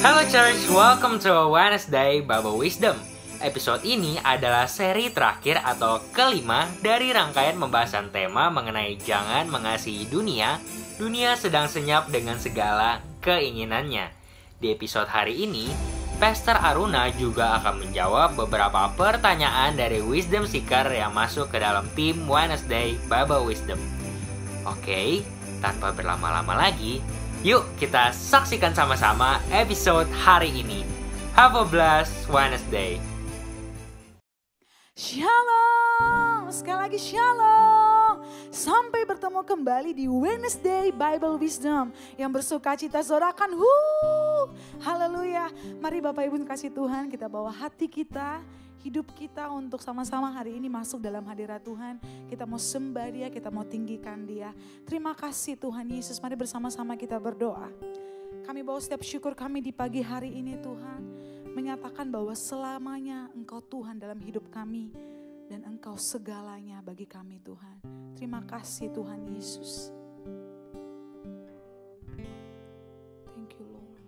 Halo Church, welcome to Wednesday Bible Wisdom. Episode ini adalah seri terakhir atau kelima dari rangkaian pembahasan tema mengenai jangan mengasihi dunia. Dunia sedang senyap dengan segala keinginannya. Di episode hari ini, Pastor Aruna juga akan menjawab beberapa pertanyaan dari Wisdom Seeker yang masuk ke dalam tim Wednesday Bible Wisdom. Oke, tanpa berlama-lama lagi, yuk kita saksikan sama-sama episode hari ini. Have a blessed Wednesday. Shalom, sekali lagi shalom. Sampai bertemu kembali di Wednesday Bible Wisdom yang bersuka cita sorakan. Haleluya. Mari Bapak Ibu kasih Tuhan, kita bawa hati kita, hidup kita untuk sama-sama hari ini masuk dalam hadirat Tuhan. Kita mau sembah Dia, kita mau tinggikan Dia. Terima kasih Tuhan Yesus, mari bersama-sama kita berdoa. Kami bawa setiap syukur kami di pagi hari ini Tuhan. Menyatakan bahwa selamanya Engkau Tuhan dalam hidup kami. Dan Engkau segalanya bagi kami Tuhan. Terima kasih Tuhan Yesus. Thank you Lord.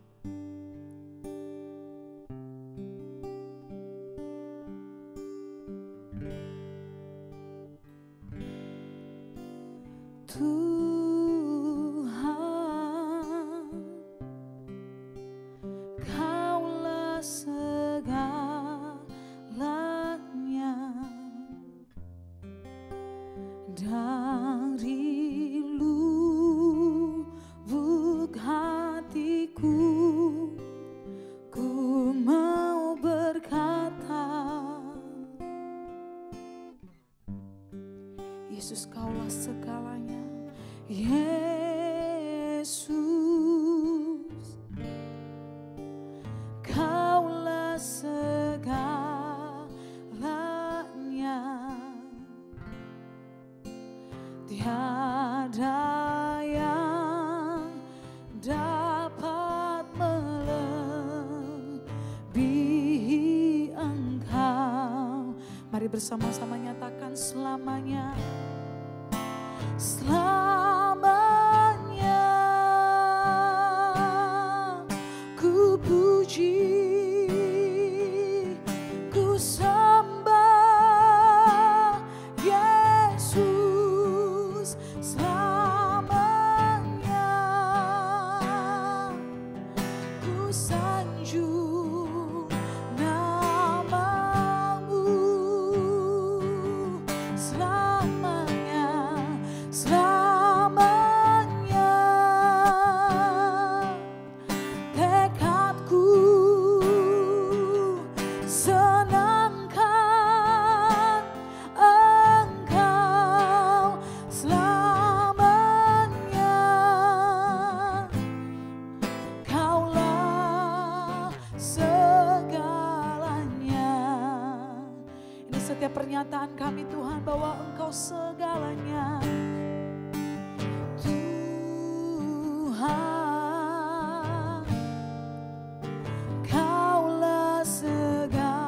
Dari lubuk hatiku, ku mau berkata, Yesus Kaulah segalanya. Yesus, Kaulah segalanya. Tiada yang dapat melebihi Engkau. Mari bersama-sama nyatakan selamanya. Selamanya ku puji, ku sembah Yesus. Selamanya ku sanjung namamu. Selamanya, selamanya tekadku senangkan Engkau. Selamanya Kaulah segalanya. Ini setiap pernyataan kami Tuhan bahwa Engkau segalanya. Tuhan, Kaulah segalanya.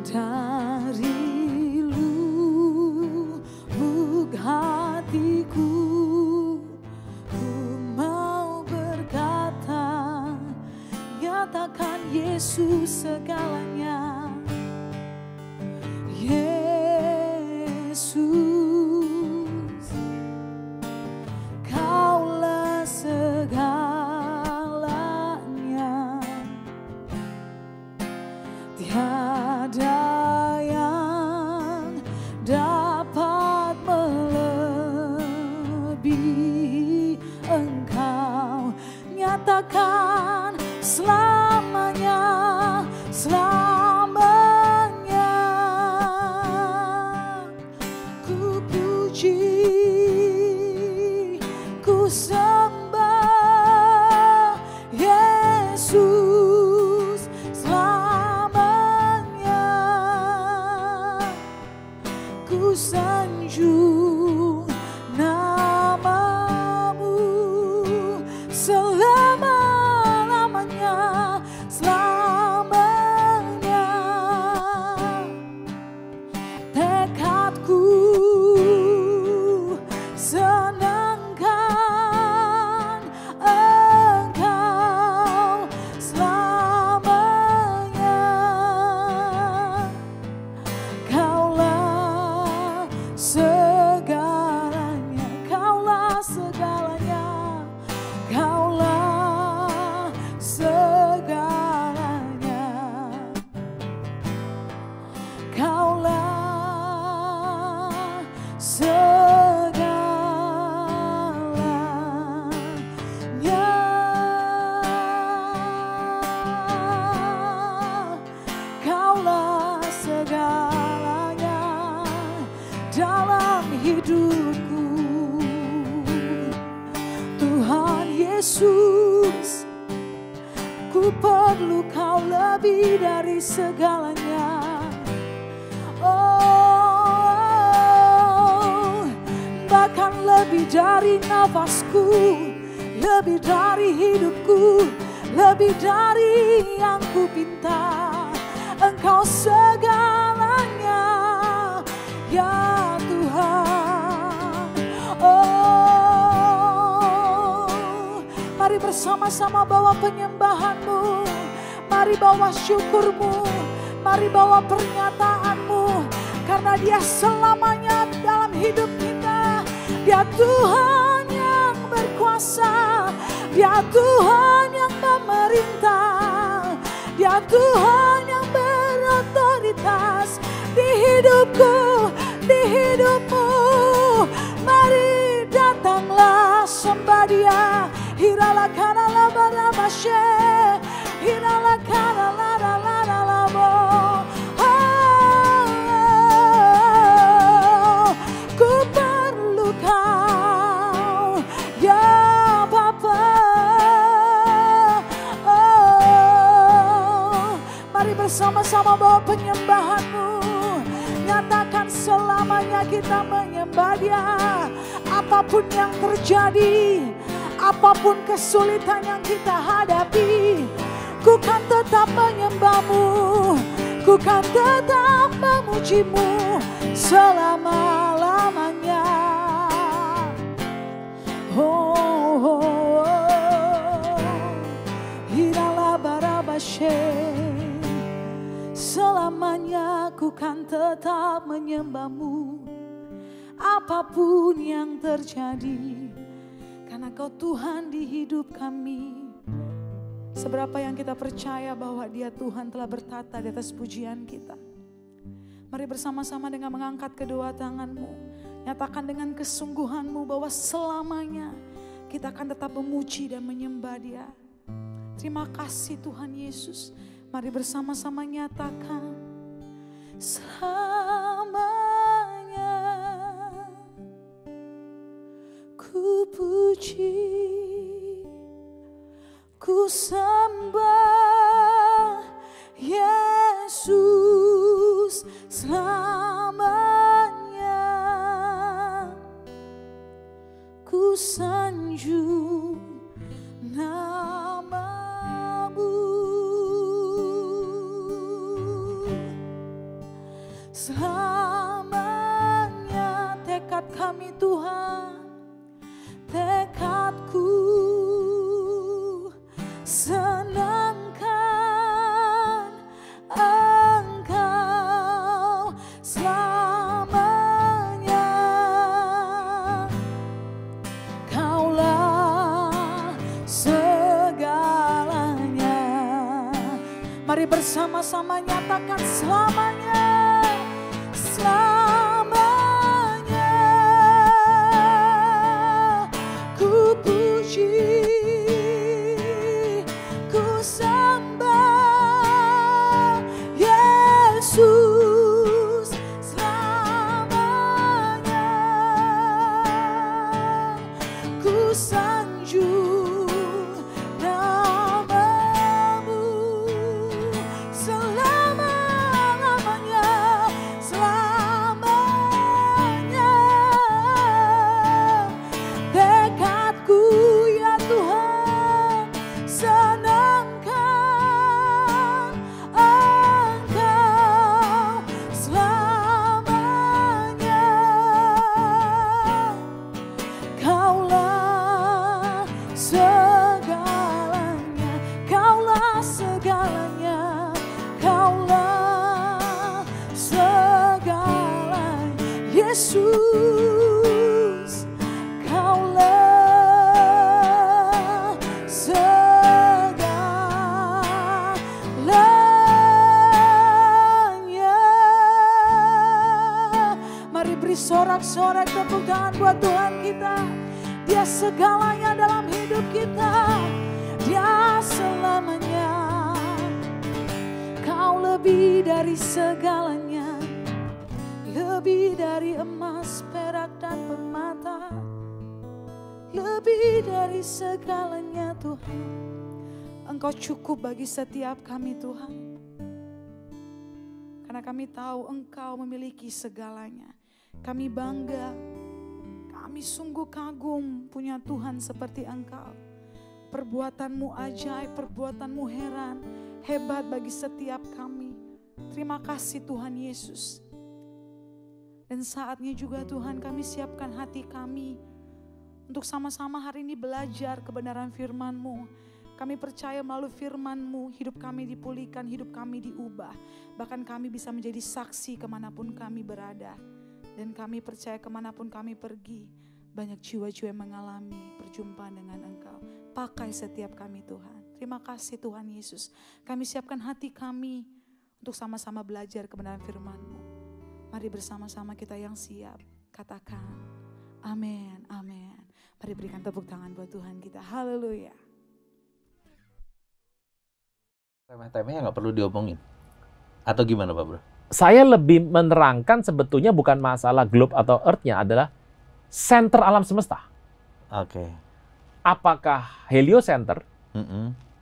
Dari lubuk hatiku, ku mau berkata, nyatakan Yesus segalanya. Yesus, Kaulah segalanya. Tiada yang dapat melebihi Engkau. Nyatakan selamanya, selamanya. segalanya dalam hidupku. Tuhan Yesus, ku perlu Kau lebih dari segalanya. Oh, bahkan lebih dari nafasku, lebih dari hidupku, lebih dari yang ku pinta. Engkau segalanya, ya Tuhan. Oh, mari bersama-sama bawa penyembahanmu, mari bawa syukurmu, mari bawa pernyataanmu, karena Dia selamanya dalam hidup kita. Dia Tuhan yang berkuasa, Dia Tuhan yang memerintah, Dia Tuhan yang berotoritas di hidupku, di hidupmu. Mari datanglah sembah Dia. Hirala kana la barabashe, hirala kana la la la la la bo. Ku perlu Kau, ya Bapa. Mari bersama-sama bawa penyembahanmu. Nyatakan selamanya kita menyembah Dia. Apapun yang terjadi, apapun kesulitan yang kita hadapi, ku kan tetap menyembah-Mu, ku kan tetap memuji-Mu selama-lamanya. Oh, oh, oh. Hirala barabashe. Selamanya ku kan tetap menyembah-Mu, apapun yang terjadi, karena Kau Tuhan di hidup kami. Seberapa yang kita percaya bahwa Dia Tuhan telah bertata di atas pujian kita. Mari bersama-sama dengan mengangkat kedua tanganmu, nyatakan dengan kesungguhanmu bahwa selamanya kita akan tetap memuji dan menyembah Dia. Terima kasih Tuhan Yesus. Mari bersama-sama nyatakan selamanya ku puji, ku sembah Yesus selamanya, ku sanjung nama-Mu. Selamanya tekad kami Tuhan, tekadku senangkan Engkau selamanya. Kaulah segalanya. Mari bersama-sama nyatakan selamanya. Selamanya ku puji, ku sembah Yesus selamanya, ku sanjung nama-Mu selama-lamanya. Tekadku ya Tuhan, senangkan Engkau selamanya. Kaulah segalanya, Kaulah segalanya, Kaulah segalanya. Yesus, Kaulah segalanya. Mari beri sorak-sorak tepuk tangan buat Tuhan kita. Dia segalanya dalam hidup kita, Dia selamanya. Engkau lebih dari segalanya, lebih dari emas, perak dan permata, lebih dari segalanya Tuhan. Engkau cukup bagi setiap kami Tuhan. Karena kami tahu Engkau memiliki segalanya. Kami bangga, kami sungguh kagum punya Tuhan seperti Engkau. Perbuatanmu ajaib, perbuatanmu heran, hebat bagi setiap kami. Terima kasih Tuhan Yesus. Dan saatnya juga Tuhan kami siapkan hati kami untuk sama-sama hari ini belajar kebenaran firman-Mu. Kami percaya melalui firman-Mu hidup kami dipulihkan, hidup kami diubah. Bahkan kami bisa menjadi saksi kemanapun kami berada. Dan kami percaya kemanapun kami pergi, banyak jiwa-jiwa yang mengalami perjumpaan dengan Engkau. Pakai setiap kami Tuhan. Terima kasih Tuhan Yesus. Kami siapkan hati kami untuk sama-sama belajar kebenaran firman-Mu. Mari bersama-sama kita yang siap katakan amin, amin. Mari berikan tepuk tangan buat Tuhan kita. Haleluya. Remeh-temehnya nggak perlu diomongin. Atau gimana Pak Bro? Saya lebih menerangkan sebetulnya bukan masalah globe atau earth-nya, adalah center alam semesta. Oke. Apakah heliocenter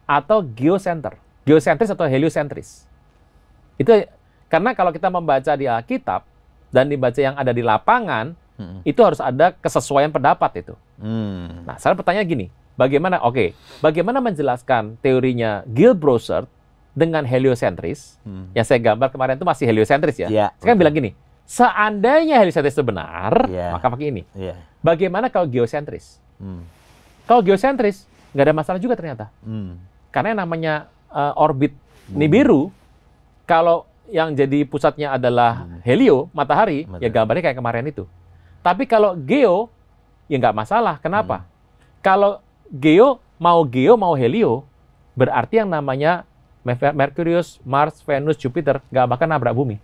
atau geocenter? Geosentris atau heliocentris? Itu karena kalau kita membaca di Alkitab dan dibaca yang ada di lapangan, itu harus ada kesesuaian pendapat itu. Nah, saya pertanyaan gini, bagaimana menjelaskan teorinya Gill Brosert dengan heliocentris? Yang saya gambar kemarin itu masih heliocentris ya. Saya kan bilang gini, seandainya heliocentris itu benar, maka pakai ini. Bagaimana kalau geosentris? Kalau geosentris, nggak ada masalah juga ternyata. Karena yang namanya orbit Nibiru, kalau yang jadi pusatnya adalah helio, matahari, ya gambarnya kayak kemarin itu. Tapi kalau geo, ya nggak masalah. Kenapa? Kalau geo mau helio, berarti yang namanya Merkurius, Mars, Venus, Jupiter nggak bakal nabrak bumi.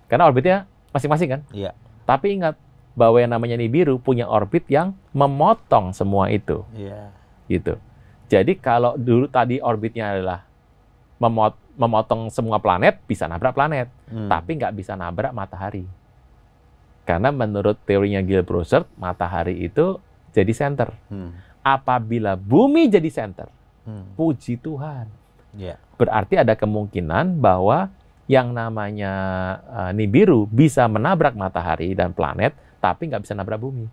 Karena orbitnya masing-masing kan? Iya. Tapi ingat, bahwa yang namanya Nibiru punya orbit yang memotong semua itu. Iya. Gitu. Jadi kalau dulu tadi orbitnya adalah memotong semua planet, bisa nabrak planet. Tapi nggak bisa nabrak matahari. Karena menurut teorinya Gill Brosert, matahari itu jadi center. Apabila bumi jadi center, puji Tuhan. Berarti ada kemungkinan bahwa yang namanya Nibiru bisa menabrak matahari dan planet, tapi nggak bisa nabrak bumi.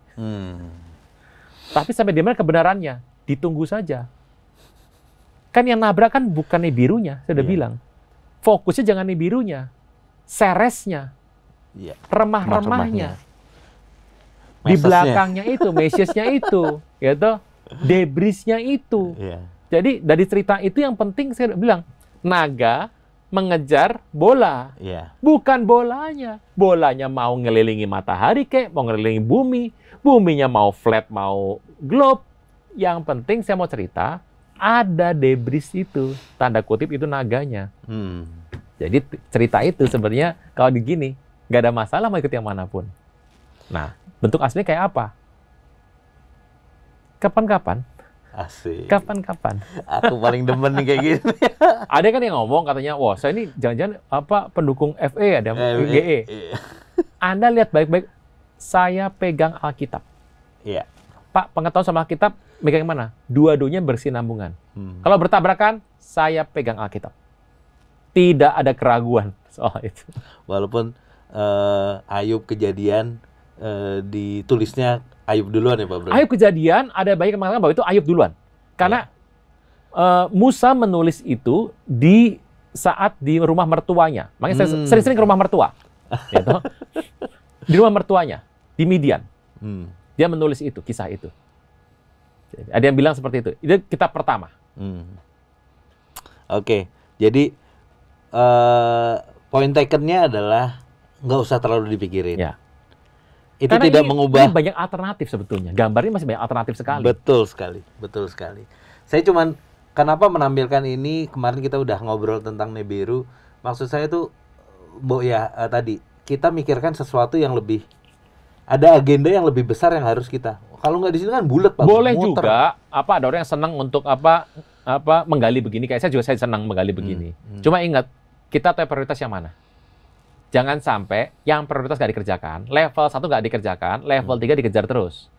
Tapi sampai di mana kebenarannya? Ditunggu saja. Kan yang nabrak kan bukan Nibirunya, saya udah bilang. Fokusnya jangan Nibirunya, Ceresnya, remah-remahnya. Di belakangnya itu, Mesiusnya itu, gitu, debrisnya itu. Jadi dari cerita itu yang penting saya bilang, naga mengejar bola, bukan bolanya. Bolanya mau ngelilingi matahari kek, mau ngelilingi bumi, buminya mau flat, mau globe. Yang penting saya mau cerita, ada debris itu, tanda kutip itu naganya. Jadi cerita itu sebenarnya kalau begini, nggak ada masalah mau ikut yang manapun. Nah, bentuk aslinya kayak apa? Kapan-kapan? Asik. Kapan-kapan? Aku paling demen nih kayak gini. Ada kan yang ngomong katanya, wah saya ini jangan-jangan pendukung FE ada GE. Anda lihat baik-baik, saya pegang Alkitab. Iya. Pak, pengetahuan sama Alkitab, megang mana? Dua-duanya bersinambungan. Kalau bertabrakan, saya pegang Alkitab. Tidak ada keraguan soal itu. Walaupun Ayub Kejadian ditulisnya Ayub duluan ya Pak Bro? Ayub Kejadian, ada banyak yang mengatakan bahwa itu Ayub duluan. Karena Musa menulis itu di saat di rumah mertuanya. Makanya saya sering-sering ke rumah mertua. Gitu. Di rumah mertuanya, di Midian. Dia menulis itu, kisah itu. Jadi, ada yang bilang seperti itu. Itu kitab pertama. Oke, jadi point taken-nya adalah nggak usah terlalu dipikirin. Ya. Itu karena tidak mengubah. Ini banyak alternatif sebetulnya. Gambarnya masih banyak alternatif sekali. Betul sekali, betul sekali. Saya cuman kenapa menampilkan ini, kemarin kita udah ngobrol tentang Nibiru. Maksud saya tuh, tadi kita mikirkan sesuatu yang lebih, ada agenda yang lebih besar yang harus kita. Kalau nggak di sini kan bulat Pak. Boleh muter. Juga ada orang yang senang untuk menggali begini. Kayak saya juga senang menggali begini. Cuma ingat, kita tahu prioritas yang mana. Jangan sampai yang prioritas nggak dikerjakan, level 1 nggak dikerjakan, level 3 dikejar terus.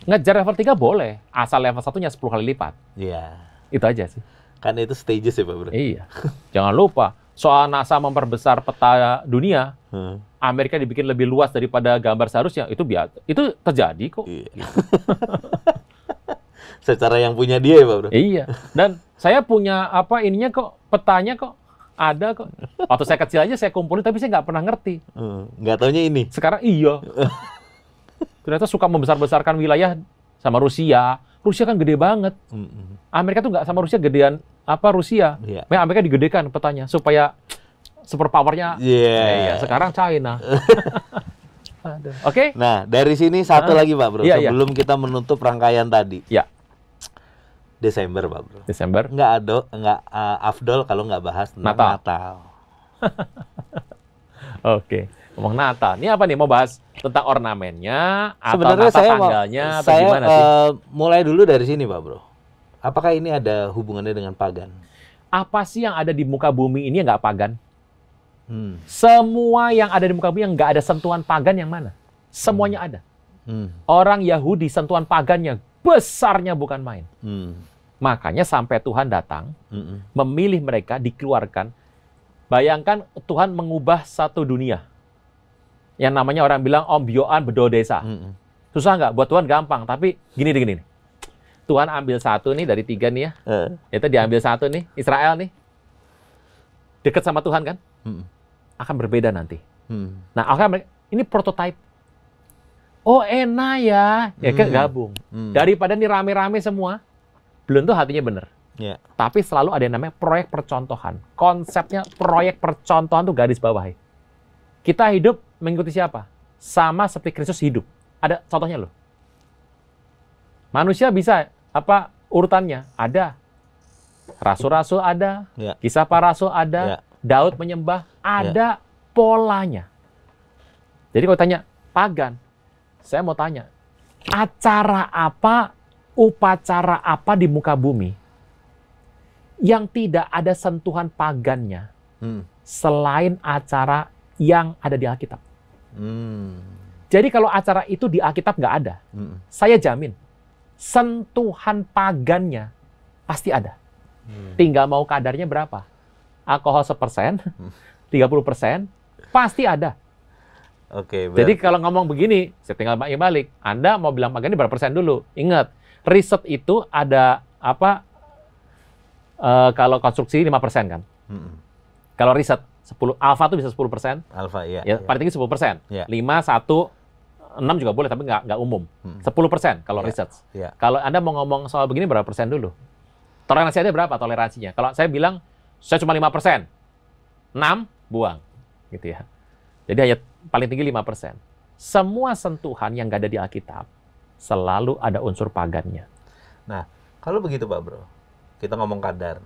Ngejar level 3 boleh, asal level 1-nya 10 kali lipat. Iya. Itu aja sih. Kan itu stages ya Pak Bro? Iya. Jangan lupa, soal NASA memperbesar peta dunia, Amerika dibikin lebih luas daripada gambar seharusnya, itu terjadi kok. Iya. Secara yang punya dia ya Pak Bro? Iya. Dan saya punya ininya kok, petanya kok. Ada kok. Waktu saya kecil aja saya kumpulin, tapi saya nggak pernah ngerti. Nggak taunya ini? Sekarang iya. Ternyata suka membesar-besarkan wilayah sama Rusia. Rusia kan gede banget. Amerika tuh nggak sama Rusia gedean Rusia. Yeah. Amerika digedekan petanya supaya super powernya. Iya. Sekarang China. Oke. Nah, dari sini satu lagi Pak Bro, Iya, sebelum kita menutup rangkaian tadi. Ya. Desember Pak Bro. Desember. Nggak afdol kalau nggak bahas tentang Natal. Oke. Ngomong Natal. Ini apa nih? Mau bahas tentang ornamennya atau Sebenarnya Natal tanggalnya atau gimana sih? Mulai dulu dari sini Pak Bro. Apakah ini ada hubungannya dengan pagan? Apa sih yang ada di muka bumi ini yang nggak pagan? Semua yang ada di muka bumi yang nggak ada sentuhan pagan yang mana? Semuanya ada. Orang Yahudi sentuhan pagannya besarnya bukan main. Makanya sampai Tuhan datang, memilih mereka, dikeluarkan. Bayangkan Tuhan mengubah satu dunia. Yang namanya orang bilang ombyoan bedo desa. Susah nggak? Buat Tuhan gampang. Tapi gini. Tuhan ambil satu nih dari 3 nih ya. Itu diambil satu nih, Israel nih. Dekat sama Tuhan kan? Akan berbeda nanti. Nah, ini prototype. Oh enak ya, kan gabung. Daripada nih rame-rame semua, belum tuh hatinya bener. Yeah. Tapi selalu ada yang namanya proyek percontohan. Konsepnya proyek percontohan tuh garis bawahi. Kita hidup mengikuti siapa? Sama seperti Kristus hidup. Ada contohnya loh. Manusia bisa urutannya? Ada. Rasul-rasul ada, kisah para rasul ada, Daud menyembah, ada polanya. Jadi kalau tanya pagan, saya mau tanya, acara apa, upacara apa di muka bumi yang tidak ada sentuhan pagannya selain acara yang ada di Alkitab? Jadi kalau acara itu di Alkitab nggak ada, saya jamin sentuhan pagannya pasti ada. Tinggal mau kadarnya berapa? Alkohol 1%, 30%, pasti ada. Oke. Jadi kalau ngomong begini, saya tinggal balik. Anda mau bilang pagan ini berapa persen dulu? Ingat, riset itu ada kalau konstruksi 5% kan? Kalau riset 10, alfa itu bisa 10%. Alfa, iya. Ya, paling tinggi 10%. 5, 1, 6 juga boleh, tapi nggak umum. 10% kalau riset. Kalau Anda mau ngomong soal begini, berapa persen dulu? Toleransi ada berapa toleransinya? Kalau saya bilang, saya cuma 5%. 6, buang. Gitu ya. Jadi hanya paling tinggi 5%. Semua sentuhan yang nggak ada di Alkitab, selalu ada unsur pagannya. Nah, kalau begitu Pak Bro, kita ngomong kadar.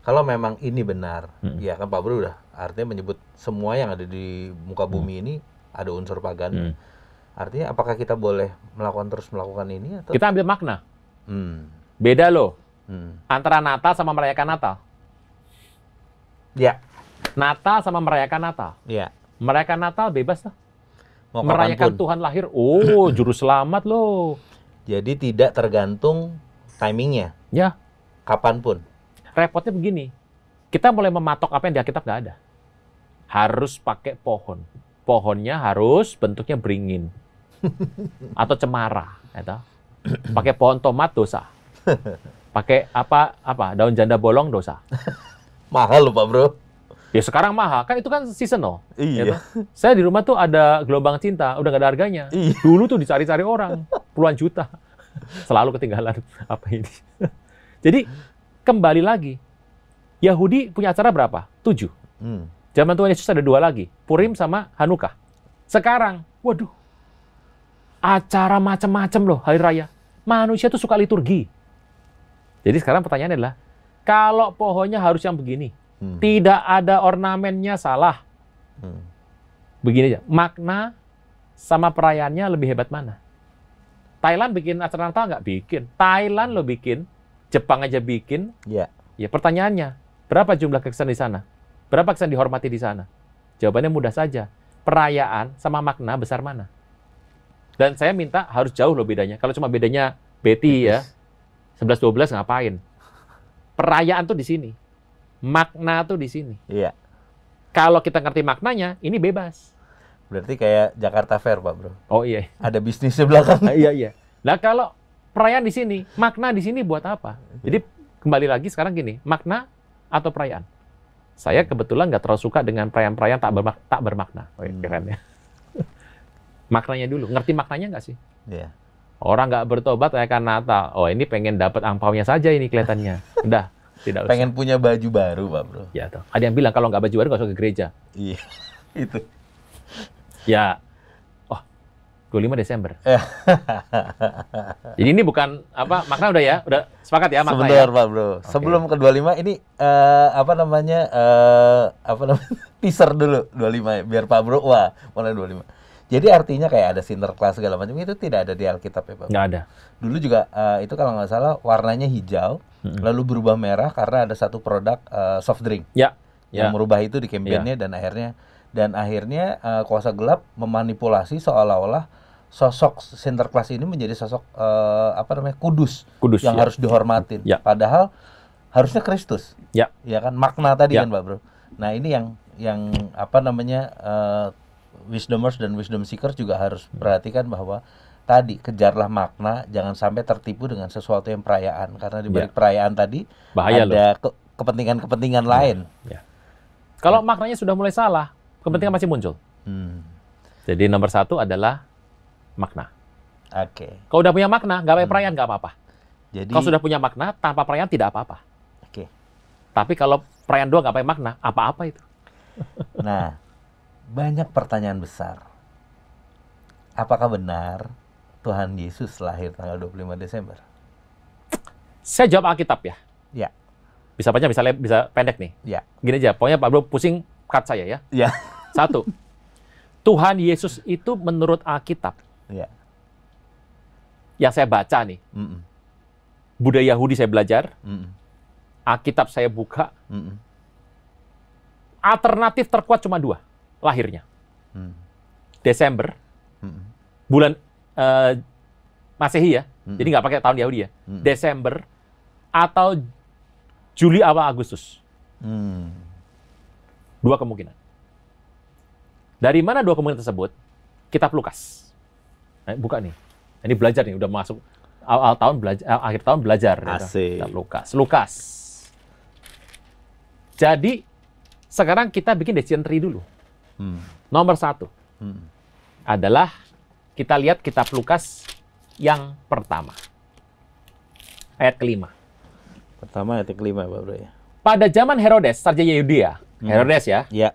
Kalau memang ini benar, ya kan Pak Bro udah artinya menyebut semua yang ada di muka bumi ini ada unsur pagan. Artinya apakah kita boleh melakukan ini? Atau? Kita ambil makna. Beda loh. Antara Natal sama merayakan Natal. Ya. Natal sama merayakan Natal. Ya. Merayakan Natal bebas lah. Mau merayakan kapanpun. Tuhan lahir, oh juru selamat loh. Jadi tidak tergantung timingnya. Ya. Kapanpun. Repotnya begini, kita mulai mematok apa yang di Alkitab nggak ada. Harus pakai pohon. Pohonnya harus bentuknya beringin. Atau cemara. Gitu. Pakai pohon tomat dosa. Pakai daun janda bolong dosa. Mahal loh Pak Bro. Ya sekarang mahal, kan itu kan seasonal. Iya. Gitu. Saya di rumah tuh ada gelombang cinta, udah nggak ada harganya. Iya. Dulu tuh dicari-cari orang, puluhan juta. Selalu ketinggalan apa ini. Jadi kembali lagi, Yahudi punya acara berapa? 7. Zaman Tuhan Yesus ada 2 lagi, Purim sama Hanukkah. Sekarang, waduh, acara macam-macam loh hari raya. Manusia tuh suka liturgi. Jadi sekarang pertanyaannya adalah, kalau pohonnya harus yang begini, tidak ada ornamennya, salah. Begini aja, makna sama perayaannya lebih hebat mana? Thailand bikin acara Natal nggak? Bikin. Thailand lo bikin, Jepang aja bikin. Ya. Ya pertanyaannya, berapa jumlah Kristen di sana? Berapa kesan dihormati di sana? Jawabannya mudah saja. Perayaan sama makna besar mana? Dan saya minta harus jauh loh bedanya. Kalau cuma bedanya Betty ya, 11-12 ngapain? Perayaan tuh di sini. Makna tuh di sini. Iya. Kalau kita ngerti maknanya, ini bebas. Berarti kayak Jakarta Fair, Pak Bro. Oh iya. Ada bisnisnya belakang. Iya. Nah kalau perayaan di sini, makna di sini buat apa? Jadi kembali lagi sekarang gini, makna atau perayaan? Saya kebetulan nggak terlalu suka dengan perayaan-perayaan tak bermakna. Oh, keren ya. Maknanya dulu. Ngerti maknanya nggak sih? Iya. Orang nggak bertobat akan Natal. Oh ini pengen dapat angpaunya saja ini kelihatannya. Udah, tidak usah. Pengen punya baju baru, Pak Bro. Ya tuh. Ada yang bilang kalau nggak baju baru nggak usah ke gereja. Iya. Itu. Ya. Oh, 25 Desember. Jadi ini bukan apa makna udah ya, udah sepakat ya makna. Sebentar, ya? Pak Bro. Oke. Sebelum ke 25 ini apa namanya teaser dulu 25 ya, biar Pak Bro wah, mulai 25. Jadi artinya kayak ada Sinterklas segala macam itu tidak ada di Alkitab ya, Pak? Nggak ada. Dulu juga itu kalau nggak salah warnanya hijau, lalu berubah merah karena ada satu produk soft drink Ya. yang merubah itu di kampanye dan akhirnya kuasa gelap memanipulasi seolah-olah sosok Sinterklas ini menjadi sosok kudus yang ya. harus dihormatin. Ya. Padahal harusnya Kristus. Ya. Ya kan makna tadi Ya. kan, Pak Bro. Nah, ini yang apa namanya wisdomers dan wisdom seekers juga harus perhatikan bahwa tadi kejarlah makna, jangan sampai tertipu dengan sesuatu yang perayaan karena di balik perayaan tadi Bahaya ada kepentingan-kepentingan lain. Ya. Kalau maknanya sudah mulai salah, kepentingan masih muncul. Jadi nomor 1 adalah makna. Oke. Kalau udah punya makna, nggak pakai perayaan nggak apa-apa. Jadi Kalau sudah punya makna, tanpa perayaan tidak apa-apa. Oke. Tapi kalau perayaan doang nggak pakai makna, apa-apa itu. Nah, banyak pertanyaan besar. Apakah benar Tuhan Yesus lahir tanggal 25 Desember? Saya jawab Alkitab ya. Ya. Bisa panjang, bisa pendek nih. Ya. Gini aja, pokoknya Pak Bro pusing cut saya ya. Ya. 1. Tuhan Yesus itu menurut Alkitab. Ya. Yang saya baca nih. Budaya Yahudi saya belajar. Alkitab saya buka. Alternatif terkuat cuma 2. Lahirnya. Desember. Bulan Masehi ya. Jadi nggak pakai tahun Yahudi ya. Desember atau Juli awal Agustus. 2 kemungkinan. Dari mana 2 kemungkinan tersebut? Kitab Lukas. Nah, buka nih. Ini belajar nih, udah masuk awal tahun belajar, akhir tahun belajar. Asik. Kitab Lukas. Jadi sekarang kita bikin decision tree dulu. Nomor 1 adalah kita lihat kitab Lukas yang pertama. Ayat ke-5. Pertama ayat ke-5 Pak Bro ya. Pada zaman Herodes, Raja Yudea, Herodes ya, Ya.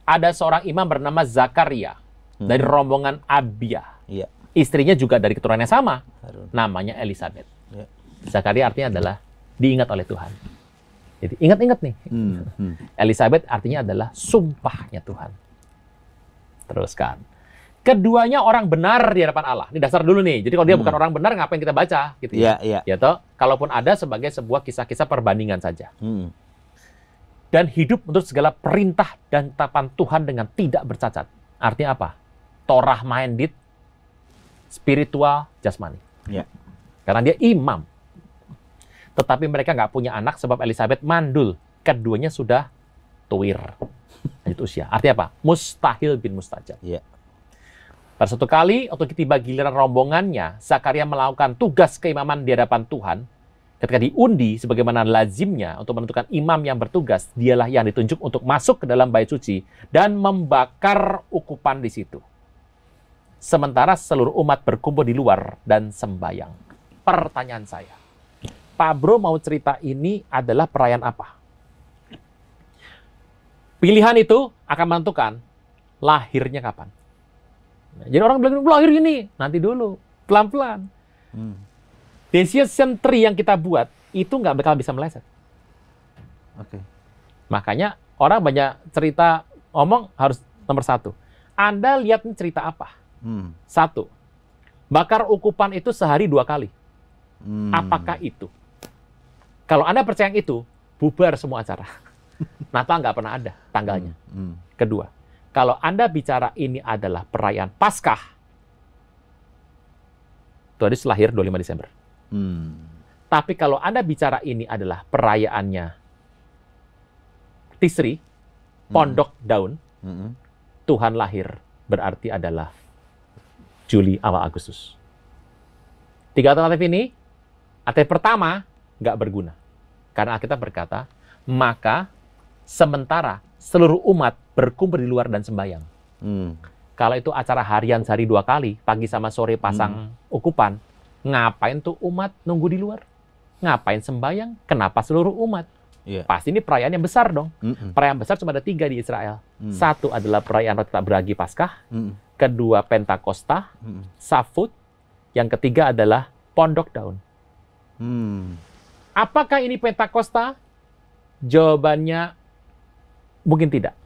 ada seorang imam bernama Zakaria dari rombongan Abia. Iya. Istrinya juga dari keturunan yang sama, Harun. namanya Elizabeth. Ya. Zakaria artinya adalah diingat oleh Tuhan. Jadi ingat-ingat nih. Elizabeth artinya adalah sumpahnya Tuhan. Teruskan. Keduanya orang benar di hadapan Allah. Ini dasar dulu nih. Jadi kalau dia bukan orang benar, ngapain kita baca? Gitu ya. Iya. Ya toh, kalaupun ada sebagai sebuah kisah-kisah perbandingan saja. Dan hidup menurut segala perintah dan tetapan Tuhan dengan tidak bercacat. Artinya apa? Torah minded, spiritual, jasmani. Ya. Karena dia imam. Tetapi mereka nggak punya anak sebab Elizabeth mandul. Keduanya sudah tuir. Lanjut usia. Artinya apa? Mustahil bin mustajab. Iya. Pada suatu kali, waktu tiba giliran rombongannya, Zakaria melakukan tugas keimaman di hadapan Tuhan. Ketika diundi, sebagaimana lazimnya untuk menentukan imam yang bertugas, dialah yang ditunjuk untuk masuk ke dalam bait suci dan membakar ukupan di situ. Sementara seluruh umat berkumpul di luar dan sembayang. Pertanyaan saya, Pak Bro mau cerita ini adalah perayaan apa? Pilihan itu akan menentukan lahirnya kapan. Jadi orang bilang, lahir ini, nanti dulu, pelan-pelan. Decision tree yang kita buat, itu nggak bakal bisa meleset. Oke. Makanya orang banyak cerita, ngomong harus nomor 1. Anda lihat ini cerita apa? 1, bakar ukupan itu sehari 2 kali. Apakah itu? Kalau Anda percaya itu, bubar semua acara. Natal nggak pernah ada tanggalnya. Hmm. Kedua, kalau Anda bicara ini adalah perayaan Paskah, Tuhan Yesus lahir 25 Desember. Hmm. Tapi kalau Anda bicara ini adalah perayaannya Tisri, pondok daun, Hmm. Tuhan lahir berarti adalah Juli awal Agustus. 3 alternatif ini, alternatif pertama nggak berguna. Karena kita berkata, maka sementara seluruh umat berkumpul di luar dan sembahyang. Hmm. Kalau itu acara harian sehari 2 kali, pagi sama sore pasang ukupan, ngapain tuh umat nunggu di luar? Ngapain sembahyang? Kenapa seluruh umat? Iya. Pasti ini perayaan yang besar dong. Mm-mm. Perayaan besar cuma ada 3 di Israel. Hmm. Satu adalah perayaan roti tak beragi Paskah, Mm-mm. kedua Pentakosta, Mm-mm. Safut, yang ketiga adalah pondok daun. Hmm. Apakah ini Pentakosta? Jawabannya mungkin tidak.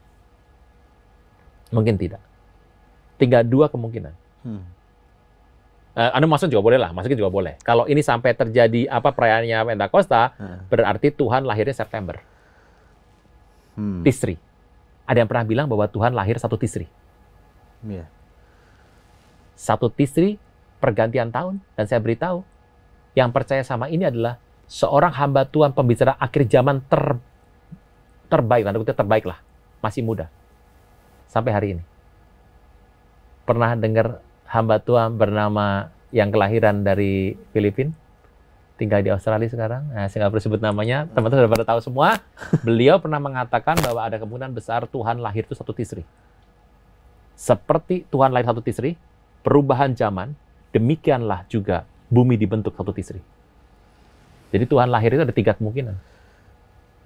Mungkin tidak. Tinggal 2 kemungkinan. Hmm. Anda masuk juga boleh lah, masukin juga boleh. Kalau ini sampai terjadi perayaannya Pentakosta, berarti Tuhan lahirnya September. Hmm. Tisri. Ada yang pernah bilang bahwa Tuhan lahir 1 Tisri. Iya. 1 Tisri pergantian tahun, dan saya beritahu, yang percaya sama ini adalah seorang hamba Tuhan pembicara akhir zaman terbaik, tanda kutip terbaik lah, masih muda. Sampai hari ini. Pernah dengar hamba Tuhan bernama yang kelahiran dari Filipina, tinggal di Australia sekarang. Nah, saya nggak perlu sebut namanya, teman-teman sudah pada tahu semua. Beliau pernah mengatakan bahwa ada kemungkinan besar Tuhan lahir itu 1 Tisri. Seperti Tuhan lahir 1 Tisri, perubahan zaman, demikianlah juga bumi dibentuk 1 Tisri. Jadi Tuhan lahir itu ada 3 kemungkinan.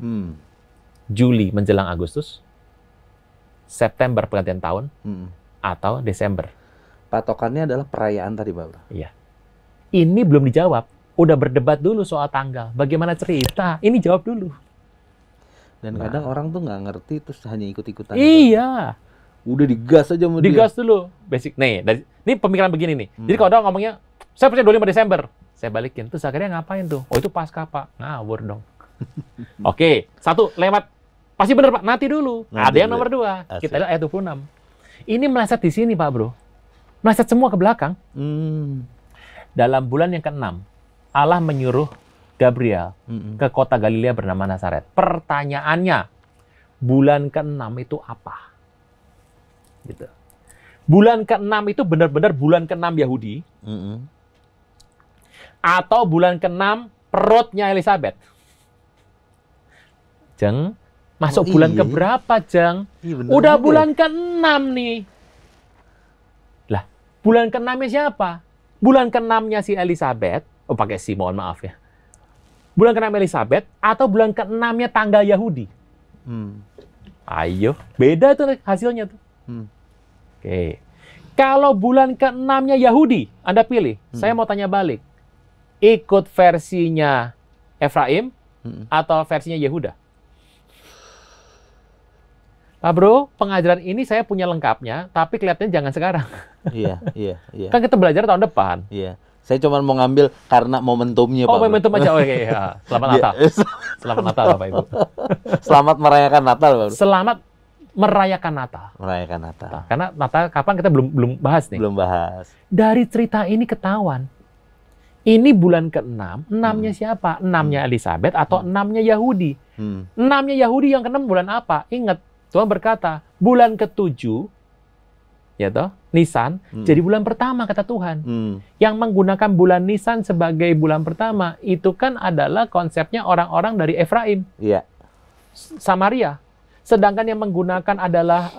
Hmm. Juli menjelang Agustus, September pergantian tahun, Hmm. atau Desember. Patokannya adalah perayaan tadi, Pak Bro. Iya. Ini belum dijawab. Udah berdebat dulu soal tanggal. Bagaimana cerita? Ini jawab dulu. Dan kadang orang tuh nggak ngerti terus hanya ikut-ikutan. Iya. Udah digas aja sama dia. Digas dulu. Basic. Nih, ini pemikiran begini nih. Jadi kalau orang ngomongnya, saya percaya 25 Desember. Saya balikin. Terus akhirnya ngapain tuh? Oh, itu Paskah, Pak. Ngawur dong. Oke. 1, lewat. Pasti benar, Pak. Nanti dulu. Nanti Ada yang dulu. nomor 2. Asik. Kita lihat ayat 26. Ini meleset di sini, Pak Bro. Meleset semua ke belakang. Hmm. Dalam bulan yang ke-6, Allah menyuruh Gabriel Mm-mm. ke kota Galilea bernama Nazaret. Pertanyaannya, bulan ke-6 itu apa? Gitu. Bulan ke-6 itu benar-benar bulan ke-6 Yahudi Mm-mm. atau bulan ke-6 perutnya Elizabeth? Jeng, masuk bulan iya. keberapa, Jeng? Iya, bener Udah juga bulan ke-6 nih. Lah, bulan ke-6-nya siapa? Bulan ke-6-nya si Elizabeth. Oh, pakai si, mohon maaf ya. Bulan ke-6 Elizabeth atau bulan ke-6-nya tanggal Yahudi? ya. Hmm. Ayo, beda tuh hasilnya tuh. Hmm. Oke. Kalau bulan ke-6-nya Yahudi, Anda pilih. Saya mau tanya balik. Ikut versinya Efraim atau versinya Yehuda? Pak Bro, pengajaran ini saya punya lengkapnya, tapi kelihatannya jangan sekarang. Iya. Kan kita belajar tahun depan. Iya. Saya cuma mau ngambil karena momentumnya, Oh, Pak Bro. momentum aja. Oke, ya. Selamat Natal. Iya. Selamat Natal, Bapak Ibu. Selamat merayakan Natal, Pak Bro. Selamat merayakan Natal. Merayakan Natal. Nah, karena Natal kapan kita belum bahas nih. Belum bahas. Dari cerita ini ketahuan. Ini bulan ke-6, 6-nya siapa? 6-nya Elizabeth atau 6-nya Yahudi? Hmm. 6-nya Yahudi yang ke-6 bulan apa? Ingat, Tuhan berkata, bulan ke-7, ya toh, Nisan, jadi bulan pertama, kata Tuhan. Hmm. Yang menggunakan bulan Nisan sebagai bulan pertama, itu kan adalah konsepnya orang-orang dari Efraim, Iya. Samaria. Sedangkan yang menggunakan adalah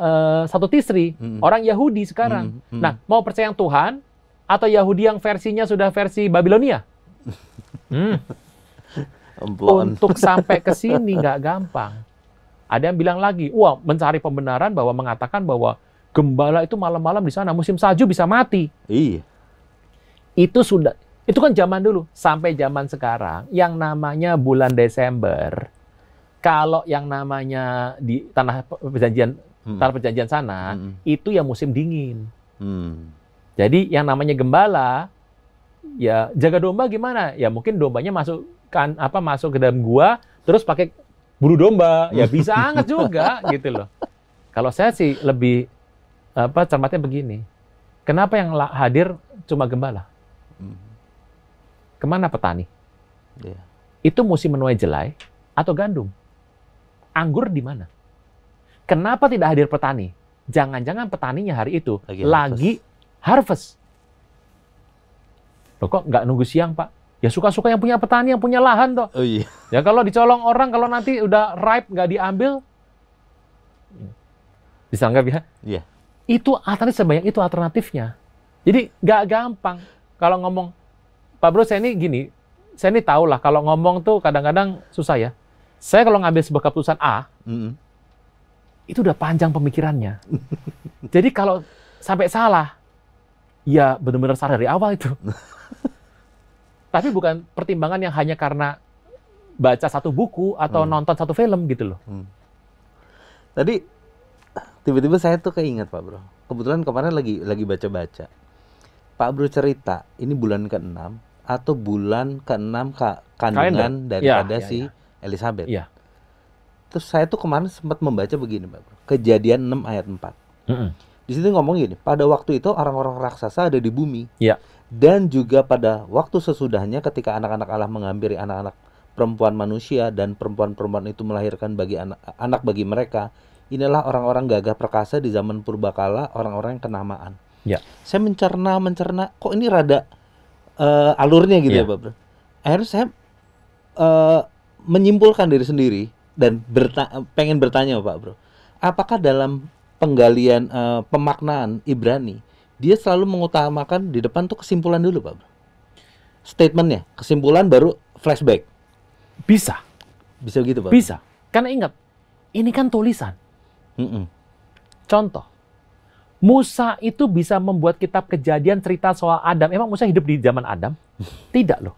1 Tisri, orang Yahudi sekarang. Nah, mau percaya yang Tuhan, atau Yahudi yang versinya sudah versi Babilonia? Emplon. Untuk sampai ke sini nggak gampang. Ada yang bilang lagi, wah, mencari pembenaran bahwa mengatakan bahwa gembala itu malam-malam di sana, musim salju bisa mati. Iya. Itu kan zaman dulu. Sampai zaman sekarang, yang namanya bulan Desember, kalau yang namanya di tanah perjanjian sana, itu ya musim dingin. Jadi yang namanya gembala, ya jaga domba gimana? Ya mungkin dombanya masuk ke dalam gua, terus pakai buru domba, ya bisa anget juga gitu loh. Kalau saya sih lebih cermatnya begini. Kenapa yang hadir cuma gembala? Kemana petani? Iya. Itu musim menuai jelai atau gandum? Anggur di mana? Kenapa tidak hadir petani? Jangan-jangan petaninya hari itu lagi harvest. Loh, kok nggak nunggu siang, Pak? Ya suka-suka yang punya petani, yang punya lahan toh. Oh iya. Ya kalau dicolong orang, kalau nanti udah ripe nggak diambil, bisa nggak ya? Iya. Itu alternatif sebanyak itu alternatifnya. Jadi nggak gampang. Kalau ngomong, Pak Bro, saya ini gini, saya ini tahu lah kalau ngomong tuh kadang-kadang susah ya. Saya kalau ngambil sebuah keputusan A, itu udah panjang pemikirannya. Jadi kalau sampai salah, ya benar-benar salah dari awal itu. Tapi bukan pertimbangan yang hanya karena baca satu buku atau nonton satu film gitu loh. Tadi tiba-tiba saya tuh keinget Pak Bro. Kebetulan kemarin lagi baca-baca. Pak Bro cerita, ini bulan ke-6 atau bulan ke-6 kandungan daripada si Elizabeth. Iya. Terus saya tuh kemarin sempat membaca begini Pak Bro. Kejadian 6 ayat 4. Di situ ngomong gini, pada waktu itu orang-orang raksasa ada di bumi. Iya. Dan juga pada waktu sesudahnya ketika anak-anak Allah menghampiri anak-anak perempuan manusia dan perempuan-perempuan itu melahirkan bagi anak bagi mereka, inilah orang-orang gagah perkasa di zaman purbakala, orang-orang yang kenamaan. Ya. Saya mencerna, kok ini rada alurnya gitu ya Pak Bro. Akhirnya saya menyimpulkan diri sendiri dan pengen bertanya Pak Bro, apakah dalam penggalian pemaknaan Ibrani dia selalu mengutamakan di depan tuh kesimpulan dulu Pak Bro? Statementnya, kesimpulan baru flashback. Bisa gitu Pak? Bisa. Karena ingat, ini kan tulisan. Contoh, Musa itu bisa membuat kitab Kejadian cerita soal Adam. Emang Musa hidup di zaman Adam? Tidak loh.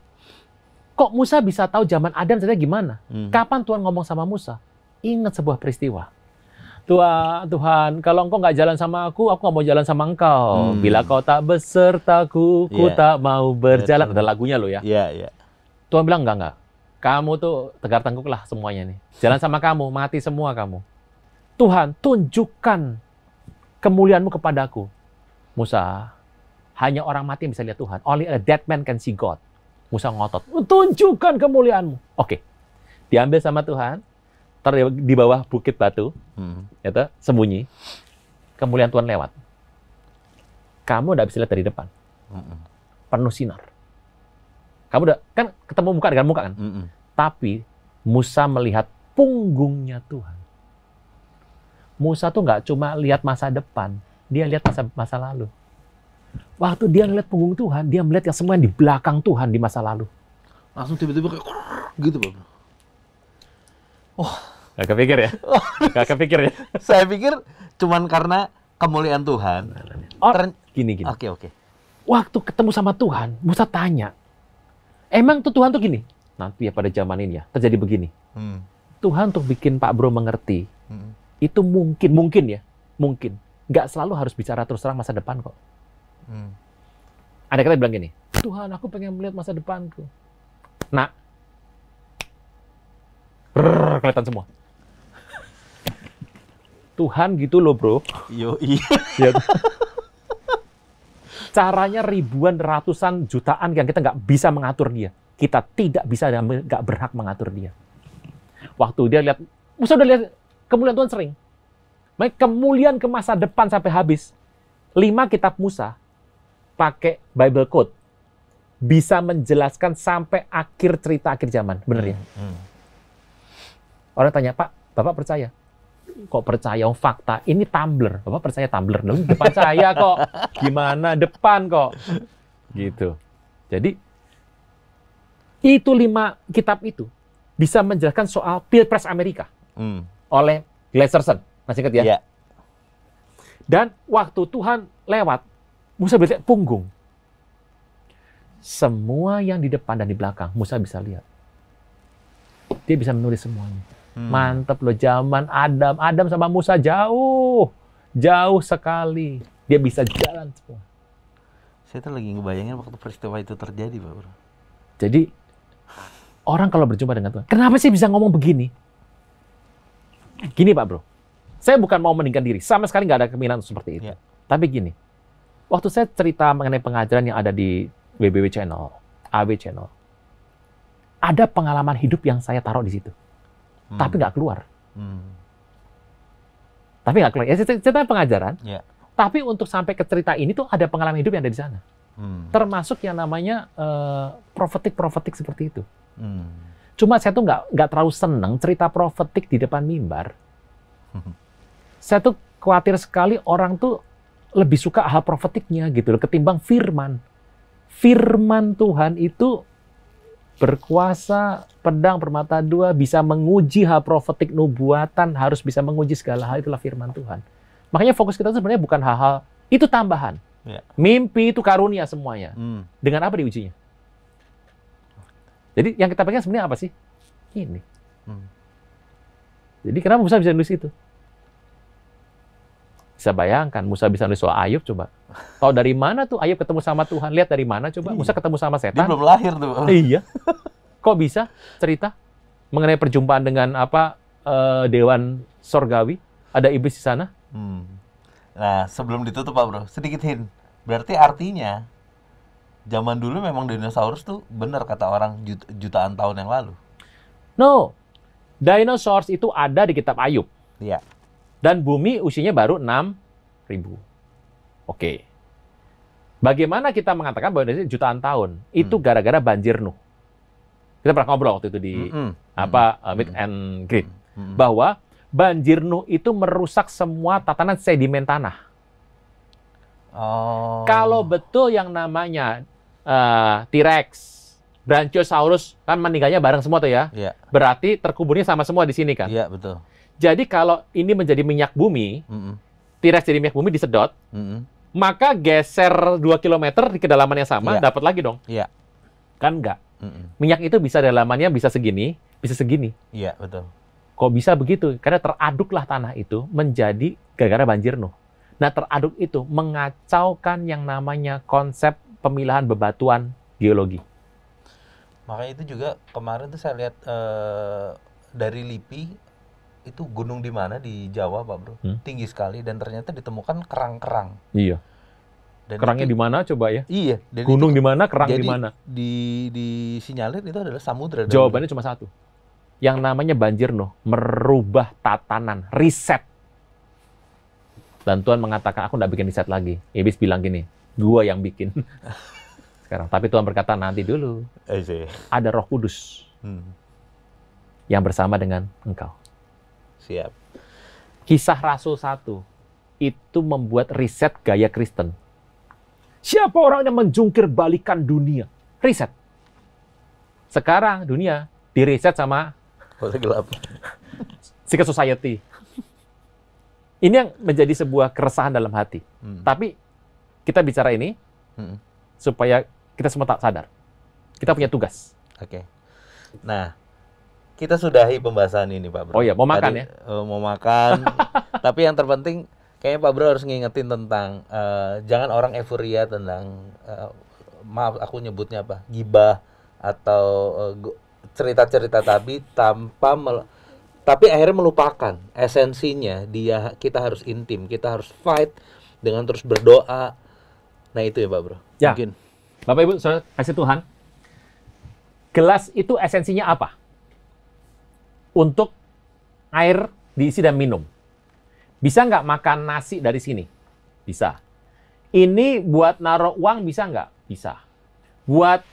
Kok Musa bisa tahu zaman Adam cerita gimana? Kapan Tuhan ngomong sama Musa? Ingat sebuah peristiwa. Tuhan, kalau engkau nggak jalan sama aku nggak mau jalan sama engkau. Bila kau tak besertaku, ku tak mau berjalan. Ada lagunya loh ya. Iya. Tuhan bilang enggak. Kamu tuh tegar tengkuk lah semuanya nih. Jalan sama kamu, mati semua kamu. Tuhan, tunjukkan kemuliaanmu kepadaku. Musa, hanya orang mati yang bisa lihat Tuhan. Only a dead man can see God. Musa ngotot, tunjukkan kemuliaanmu. Oke, diambil sama Tuhan, taruh di bawah bukit batu, sembunyi. Kemuliaan Tuhan lewat. Kamu udah bisa lihat dari depan. Penuh sinar. Kamu udah, kan ketemu muka dengan muka kan? Tapi Musa melihat punggungnya Tuhan. Musa tuh nggak cuma lihat masa depan, dia lihat masa lalu. Waktu dia ngeliat punggung Tuhan, dia melihat yang semua yang di belakang Tuhan di masa lalu. Langsung tiba-tiba kayak gitu Pak Bro. Gak kepikir ya? Gak kepikir ya? Saya pikir cuman karena kemuliaan Tuhan. Gini. Oke. Waktu ketemu sama Tuhan, Musa tanya, emang tuh Tuhan tuh gini? Nanti ya pada zaman ini ya, terjadi begini. Tuhan untuk bikin Pak Bro mengerti, itu mungkin ya. Nggak selalu harus bicara terus terang masa depan kok. Ada kata bilang gini, Tuhan aku pengen melihat masa depanku. Nah, kelihatan semua. Tuhan gitu loh bro. Ya. Caranya ribuan, ratusan, jutaan yang kita nggak bisa mengatur dia. Kita tidak bisa dan nggak berhak mengatur dia. Waktu dia lihat, Musa udah lihat kemuliaan Tuhan sering. Kemuliaan ke masa depan sampai habis. 5 kitab Musa pakai Bible Code bisa menjelaskan sampai akhir cerita akhir zaman. Bener ya? Orang tanya, Pak, Bapak percaya? Kok percaya? Fakta. Ini Tumblr. Bapak percaya Tumblr? Depan saya kok. Gimana? Depan kok. Gitu. Jadi, itu 5 kitab itu bisa menjelaskan soal Pilpres Amerika. Oleh Glasserson. Masih ingat ya? Yeah. Dan waktu Tuhan lewat, Musa bisa lihat punggung. Semua yang di depan dan di belakang, Musa bisa lihat. Dia bisa menulis semuanya. Mantep loh, zaman Adam sama Musa jauh sekali. Dia bisa jalan semua. Saya tuh lagi ngebayangin waktu peristiwa itu terjadi, Pak Bro. Jadi, orang kalau berjumpa dengan Tuhan, kenapa sih bisa ngomong begini? Gini Pak Bro, saya bukan mau meninggikan diri, sama sekali nggak ada keinginan seperti itu. Ya. Tapi gini, waktu saya cerita mengenai pengajaran yang ada di WBW Channel, AB Channel, ada pengalaman hidup yang saya taruh di situ, tapi nggak keluar. Tapi nggak keluar. Ya, cerita pengajaran. Ya. Tapi untuk sampai ke cerita ini tuh ada pengalaman hidup yang ada di sana. Termasuk yang namanya profetik seperti itu. Cuma saya tuh nggak terlalu seneng cerita profetik di depan mimbar. Saya tuh khawatir sekali orang tuh lebih suka hal profetiknya gitu loh, ketimbang firman. Firman Tuhan itu berkuasa, pedang bermata dua, bisa menguji hal profetik, nubuatan, harus bisa menguji segala hal, itulah firman Tuhan. Makanya fokus kita sebenarnya bukan hal-hal, itu tambahan. Ya. Mimpi itu karunia semuanya. Dengan apa diujinya? Jadi yang kita pegang sebenarnya apa sih? Ini. Jadi kenapa Musa bisa nulis itu? Bisa bayangkan, Musa bisa nulis soal Ayub coba. Tahu dari mana tuh Ayub ketemu sama Tuhan? Lihat dari mana coba? Musa ketemu sama Dia setan. belum lahir tuh. Iya. Kok bisa cerita mengenai perjumpaan dengan dewan sorgawi? Ada iblis di sana? Nah, sebelum ditutup Pak Bro, sedikit hint. Berarti artinya zaman dulu memang dinosaurus tuh benar kata orang jutaan tahun yang lalu. No. Dinosaurs itu ada di kitab Ayub. Iya. Dan bumi usianya baru 6.000. Oke. Bagaimana kita mengatakan bahwa ini jutaan tahun? Itu gara-gara banjir Nuh. Kita pernah ngobrol waktu itu di Meet and Greet. Bahwa banjir Nuh itu merusak semua tatanan sedimen tanah. Kalau betul yang namanya T-Rex, Brachiosaurus, kan meninggalnya bareng semua tuh ya. Iya. Berarti terkuburnya sama semua di sini kan? Iya, betul. Jadi kalau ini menjadi minyak bumi, T-Rex jadi minyak bumi disedot, maka geser 2 km di kedalaman yang sama, dapat lagi dong. Iya. Kan enggak. Minyak itu bisa dalamannya bisa segini, bisa segini. Iya, betul. Kok bisa begitu? Karena teraduklah tanah itu menjadi gara-gara banjir Nuh. Nah, teraduk itu mengacaukan yang namanya konsep pemilahan bebatuan geologi. Makanya itu juga kemarin tuh saya lihat dari LIPI itu gunung di mana di Jawa Pak Bro, tinggi sekali dan ternyata ditemukan kerang-kerang. Iya. Dan kerangnya di mana coba ya? Iya. Dan gunung itu, di mana, kerang di mana? Disinyalir itu adalah samudra. Jawabannya cuma satu. Yang namanya banjir Nuh merubah tatanan, riset. Dan Tuhan mengatakan, aku nggak bikin riset lagi. Iblis bilang gini, gua yang bikin. Sekarang. Tapi Tuhan berkata, nanti dulu. Ada Roh Kudus yang bersama dengan engkau. Siap. Kisah Rasul 1 itu membuat riset gaya Kristen. Siapa orang yang menjungkir balikan dunia? Riset. Sekarang dunia diriset sama gelap. Secret Society. Ini yang menjadi sebuah keresahan dalam hati. Tapi kita bicara ini supaya kita semua tak sadar. Kita punya tugas. Oke. Nah, kita sudahi pembahasan ini Pak Bro. Oh iya, mau makan ya? Mau makan. Tapi yang terpenting kayaknya Pak Bro harus ngingetin tentang jangan orang euforia tentang maaf aku nyebutnya apa? Gibah atau cerita-cerita tapi akhirnya melupakan esensinya. Kita harus intim, kita harus fight dengan terus berdoa. Nah itu ya Pak Bro. Ya. Mungkin Bapak Ibu, saudara kasih Tuhan. Gelas itu esensinya apa? Untuk air diisi dan minum. Bisa nggak makan nasi dari sini? Bisa. Ini buat naruh uang bisa nggak? Bisa. Buat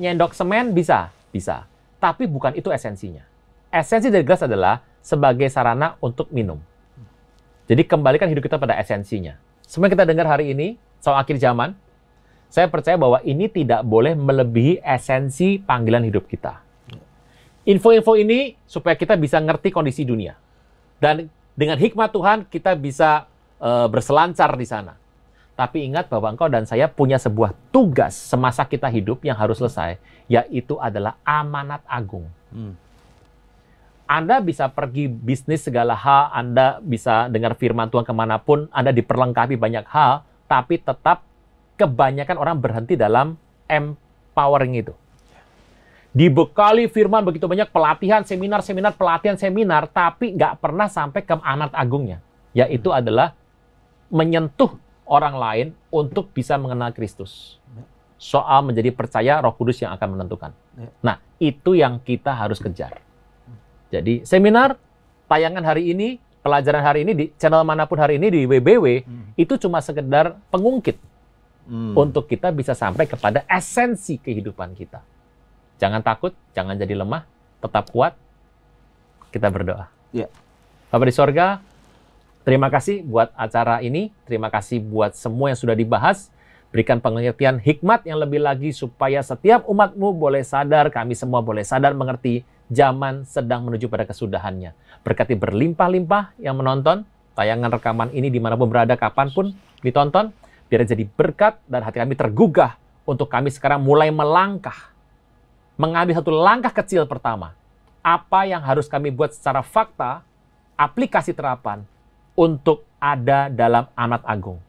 nyendok semen bisa? Bisa. Tapi bukan itu esensinya. Esensi dari gelas adalah sebagai sarana untuk minum. Jadi kembalikan hidup kita pada esensinya. Semua yang kita dengar hari ini, soal akhir zaman, saya percaya bahwa ini tidak boleh melebihi esensi panggilan hidup kita. Info-info ini supaya kita bisa ngerti kondisi dunia. Dan dengan hikmat Tuhan kita bisa berselancar di sana. Tapi ingat bahwa engkau dan saya punya sebuah tugas semasa kita hidup yang harus selesai, yaitu adalah amanat agung. Anda bisa pergi bisnis segala hal, Anda bisa dengar firman Tuhan kemanapun, Anda diperlengkapi banyak hal, tapi tetap kebanyakan orang berhenti dalam empowering itu. dibekali firman begitu banyak, pelatihan, seminar, pelatihan, seminar, tapi nggak pernah sampai ke amanat agungnya. Yaitu adalah menyentuh orang lain untuk bisa mengenal Kristus. Soal menjadi percaya Roh Kudus yang akan menentukan. Nah, itu yang kita harus kejar. Jadi, seminar, tayangan hari ini, pelajaran hari ini, di channel manapun hari ini, di WBW, itu cuma sekedar pengungkit. Untuk kita bisa sampai kepada esensi kehidupan kita. Jangan takut, jangan jadi lemah, tetap kuat. Kita berdoa. Bapa di sorga, terima kasih buat acara ini. Terima kasih buat semua yang sudah dibahas. Berikan pengertian hikmat yang lebih lagi supaya setiap umat-Mu boleh sadar, kami semua boleh sadar mengerti zaman sedang menuju pada kesudahannya. Berkati berlimpah-limpah yang menonton tayangan rekaman ini dimanapun berada, kapanpun ditonton. Biar jadi berkat dan hati kami tergugah untuk kami sekarang mulai melangkah. Mengambil satu langkah kecil pertama. Apa yang harus kami buat secara fakta, aplikasi terapan untuk ada dalam amanat agung.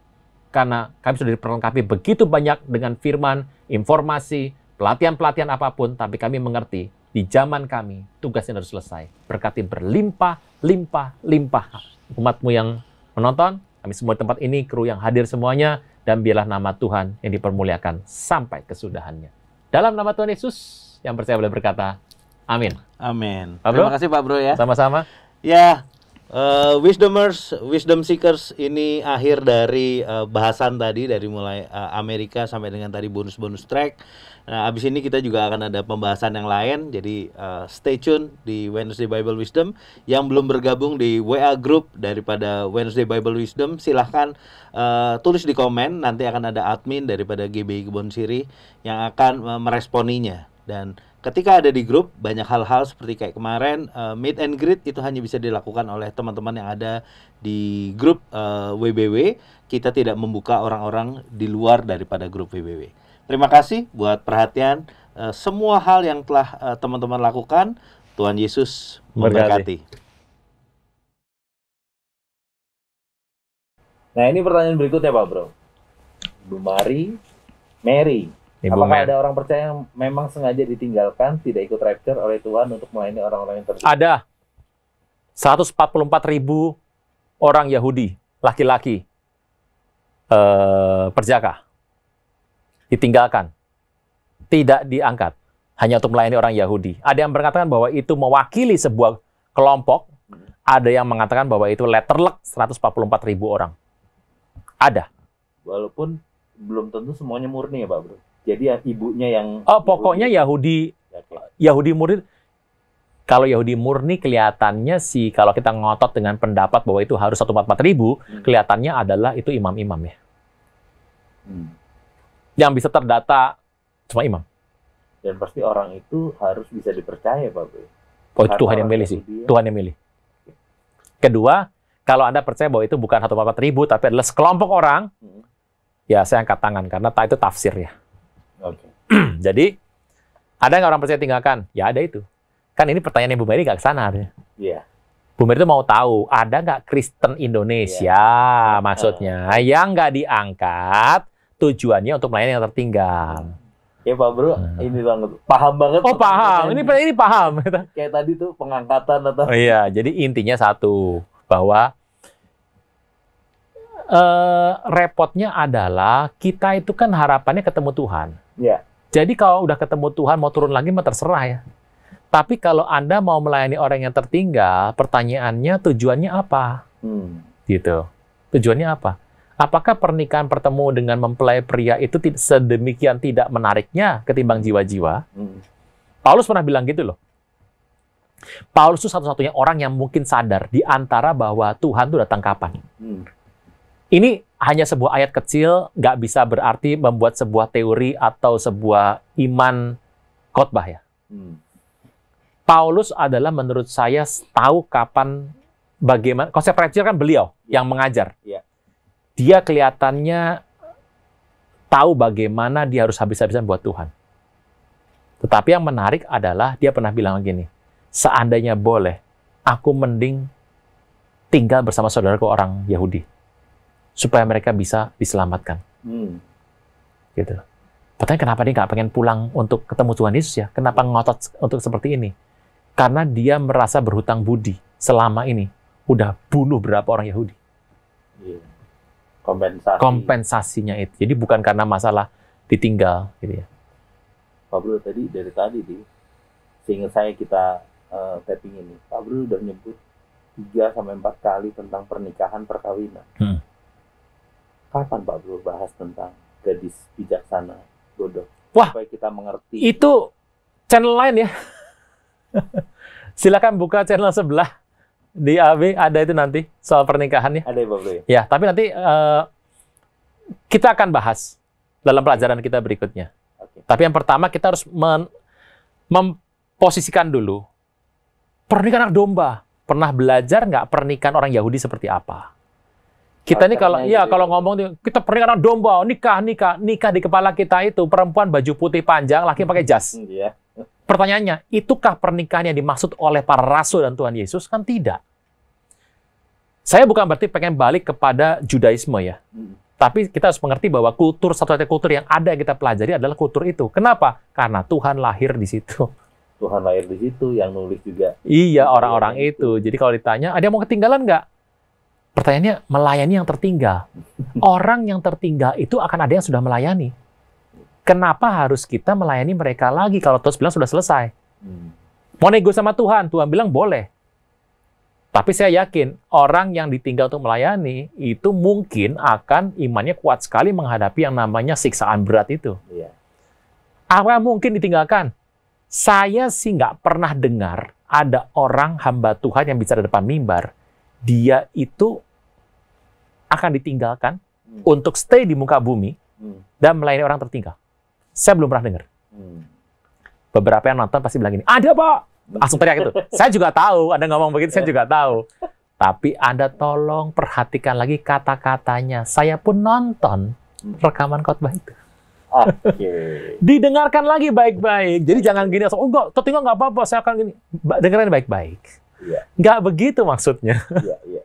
Karena kami sudah diperlengkapi begitu banyak dengan firman, informasi, pelatihan-pelatihan apapun, tapi kami mengerti di zaman kami tugasnya harus selesai. Berkati berlimpah, limpah, limpah. Umat-Mu yang menonton, kami semua di tempat ini, kru yang hadir semuanya, dan biarlah nama Tuhan yang dipermuliakan sampai kesudahannya. Dalam nama Tuhan Yesus, yang percaya boleh berkata, amin. Amin. Pak Bro? Terima kasih Pak Bro ya. Sama-sama. Ya, Wisdomers, Wisdom Seekers, ini akhir dari bahasan tadi, dari mulai Amerika sampai dengan tadi bonus-bonus track. Nah, abis ini kita juga akan ada pembahasan yang lain, jadi stay tune di Wednesday Bible Wisdom. Yang belum bergabung di WA Group daripada Wednesday Bible Wisdom, silahkan tulis di komen, nanti akan ada admin daripada GBI Kebon Siri yang akan meresponinya. Dan ketika ada di grup, banyak hal-hal seperti kayak kemarin, meet and greet itu hanya bisa dilakukan oleh teman-teman yang ada di grup WBW. Kita tidak membuka orang-orang di luar daripada grup WBW. Terima kasih buat perhatian semua hal yang telah teman-teman lakukan. Tuhan Yesus memberkati. Nah, ini pertanyaan berikutnya Pak Bro. Bu Mary, Ibu apakah Mary. ada orang percaya yang memang sengaja ditinggalkan, tidak ikut rapture oleh Tuhan untuk melayani orang-orang yang tertidur? Ada 144.000 orang Yahudi, laki-laki, perjaka, ditinggalkan, tidak diangkat, hanya untuk melayani orang Yahudi. Ada yang berkatakan bahwa itu mewakili sebuah kelompok, ada yang mengatakan bahwa itu letterlek 144.000 orang. Ada. Walaupun belum tentu semuanya murni ya Pak Bro. Jadi yang ibunya yang... Oh, pokoknya Yahudi murni. Kalau Yahudi murni kelihatannya sih, kalau kita ngotot dengan pendapat bahwa itu harus 144.000, kelihatannya adalah itu imam-imam ya. Yang bisa terdata cuma imam. Dan pasti orang itu harus bisa dipercaya Pak Bro. Oh, itu Tuhan yang milih sih. Tuhan yang milih. Kedua, kalau Anda percaya bahwa itu bukan 144.000, tapi adalah sekelompok orang, ya saya angkat tangan, karena itu tafsir ya. Oke. Jadi, ada nggak orang percaya tinggalkan? Ya ada itu. Kan ini pertanyaan Ibu Mary nggak ke sana. Iya. Bu Mary itu mau tahu, ada nggak Kristen Indonesia maksudnya, yang nggak diangkat, tujuannya untuk melayani yang tertinggal. Ya Pak Bro, ini banget. Paham banget. Oh paham, ini paham. Kayak tadi tuh pengangkatan atau... Oh iya, jadi intinya satu, bahwa repotnya adalah kita itu kan harapannya ketemu Tuhan. Iya. Jadi kalau udah ketemu Tuhan mau turun lagi mah terserah ya. Tapi kalau Anda mau melayani orang yang tertinggal, pertanyaannya tujuannya apa? Gitu. Tujuannya apa? Apakah pernikahan bertemu dengan mempelai pria itu sedemikian tidak menariknya ketimbang jiwa-jiwa? Paulus pernah bilang gitu loh. Paulus itu satu-satunya orang yang mungkin sadar di antara bahwa Tuhan itu datang kapan. Ini hanya sebuah ayat kecil, nggak bisa berarti membuat sebuah teori atau sebuah iman khotbah ya. Paulus adalah menurut saya tahu kapan, bagaimana, konsep rapture kan beliau yang mengajar. Dia kelihatannya tahu bagaimana dia harus habis-habisan buat Tuhan. Tetapi yang menarik adalah dia pernah bilang gini, seandainya boleh, aku mending tinggal bersama saudaraku orang Yahudi, supaya mereka bisa diselamatkan. Gitu. Pertanyaan kenapa dia nggak pengen pulang untuk ketemu Tuhan Yesus ya? Kenapa ngotot untuk seperti ini? Karena dia merasa berhutang budi selama ini. Udah bunuh berapa orang Yahudi. Iya. Kompensasi. Kompensasinya itu. Jadi bukan karena masalah ditinggal. Gitu ya. Pak Bro tadi, dari tadi seingat saya kita tapping ini, Pak Bro udah nyebut 3-4 kali tentang pernikahan, perkawinan. Kapan Pak Bro bahas tentang gadis bijaksana bodoh? Wah, supaya kita mengerti. itu channel lain ya. Silakan buka channel sebelah di AB, ada itu nanti soal pernikahannya. Ada ya Pak Bro ya? Ya, tapi nanti kita akan bahas dalam pelajaran kita berikutnya. Oke. Tapi yang pertama kita harus memposisikan dulu pernikahan anak domba. Pernah belajar nggak pernikahan orang Yahudi seperti apa? Kita ini kalau kalau ngomong kita pernikahan anak domba, nikah di kepala kita itu perempuan baju putih panjang, laki pakai jas. Iya. Pertanyaannya, itukah pernikahan yang dimaksud oleh para rasul dan Tuhan Yesus? Kan tidak. Saya bukan berarti pengen balik kepada Judaisme ya. Tapi kita harus mengerti bahwa satu-satunya kultur yang ada yang kita pelajari adalah kultur itu. Kenapa? Karena Tuhan lahir di situ. Tuhan lahir di situ, yang nulis juga. Iya, orang-orang itu. Jadi kalau ditanya, ada yang mau ketinggalan nggak? Pertanyaannya, melayani yang tertinggal. Orang yang tertinggal itu akan ada yang sudah melayani. Kenapa harus kita melayani mereka lagi kalau Tuhan bilang sudah selesai? Mau nego sama Tuhan, Tuhan bilang boleh. Tapi saya yakin orang yang ditinggal untuk melayani itu mungkin akan imannya kuat sekali menghadapi yang namanya siksaan berat itu. Iya. Apa mungkin ditinggalkan? Saya sih nggak pernah dengar ada orang hamba Tuhan yang bicara di depan mimbar. Dia itu akan ditinggalkan untuk stay di muka bumi dan melayani orang tertinggal. Saya belum pernah dengar. Beberapa yang nonton pasti bilang gini, ada Pak! Langsung teriak itu. Saya juga tahu, Anda ngomong begitu, saya juga tahu. Tapi Anda tolong perhatikan lagi kata-katanya. Saya pun nonton rekaman khotbah itu. Oke. Didengarkan lagi baik-baik. Jadi jangan gini, oh enggak, tertinggal nggak apa-apa, saya akan gini. Dengarkan baik-baik. Iya. Nggak begitu maksudnya. Iya.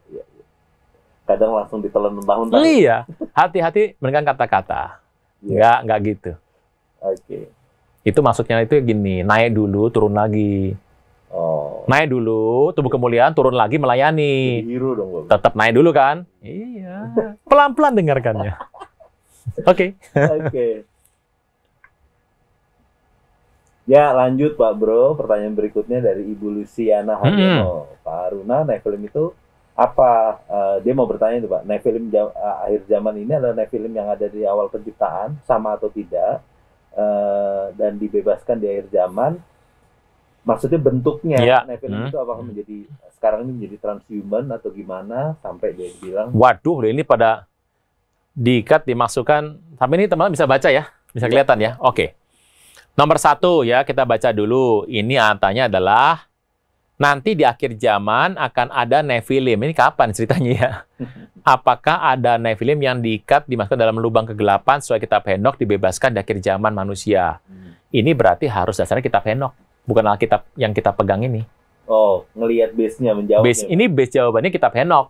Kadang langsung ditelan mentah-mentah. Iya, hati-hati mendengarkan kata-kata. Nggak gitu. Oke. Itu maksudnya itu gini, naik dulu, turun lagi. Oh. Naik dulu, tubuh kemuliaan, turun lagi melayani. Biru dong, Bang. Tetap naik dulu kan? Iya. Pelan-pelan dengarkannya. Oke. Oke. Ya, lanjut Pak Bro. Pertanyaan berikutnya dari Ibu Luciana Haryono. Pak Aruna, Nephilim itu apa? Dia mau bertanya itu Pak. Nephilim akhir zaman ini adalah Nephilim yang ada di awal penciptaan, sama atau tidak? Dan dibebaskan di akhir zaman. Maksudnya bentuknya Nephilim itu apakah menjadi sekarang ini menjadi transhuman atau gimana? Sampai dia bilang, waduh, ini pada diikat, dimasukkan. Tapi ini teman-teman bisa baca ya, bisa kelihatan ya. Oke. Nomor 1 ya, kita baca dulu. Ini antanya adalah nanti di akhir zaman akan ada Nephilim. Ini kapan ceritanya ya? Apakah ada Nephilim yang diikat, dimasukkan dalam lubang kegelapan sesuai kitab Henokh, dibebaskan di akhir zaman manusia? Ini berarti harus dasarnya kitab Henokh, bukan Alkitab yang kita pegang ini. oh, ngelihat base-nya menjawabnya. Ini base jawabannya kitab Henokh.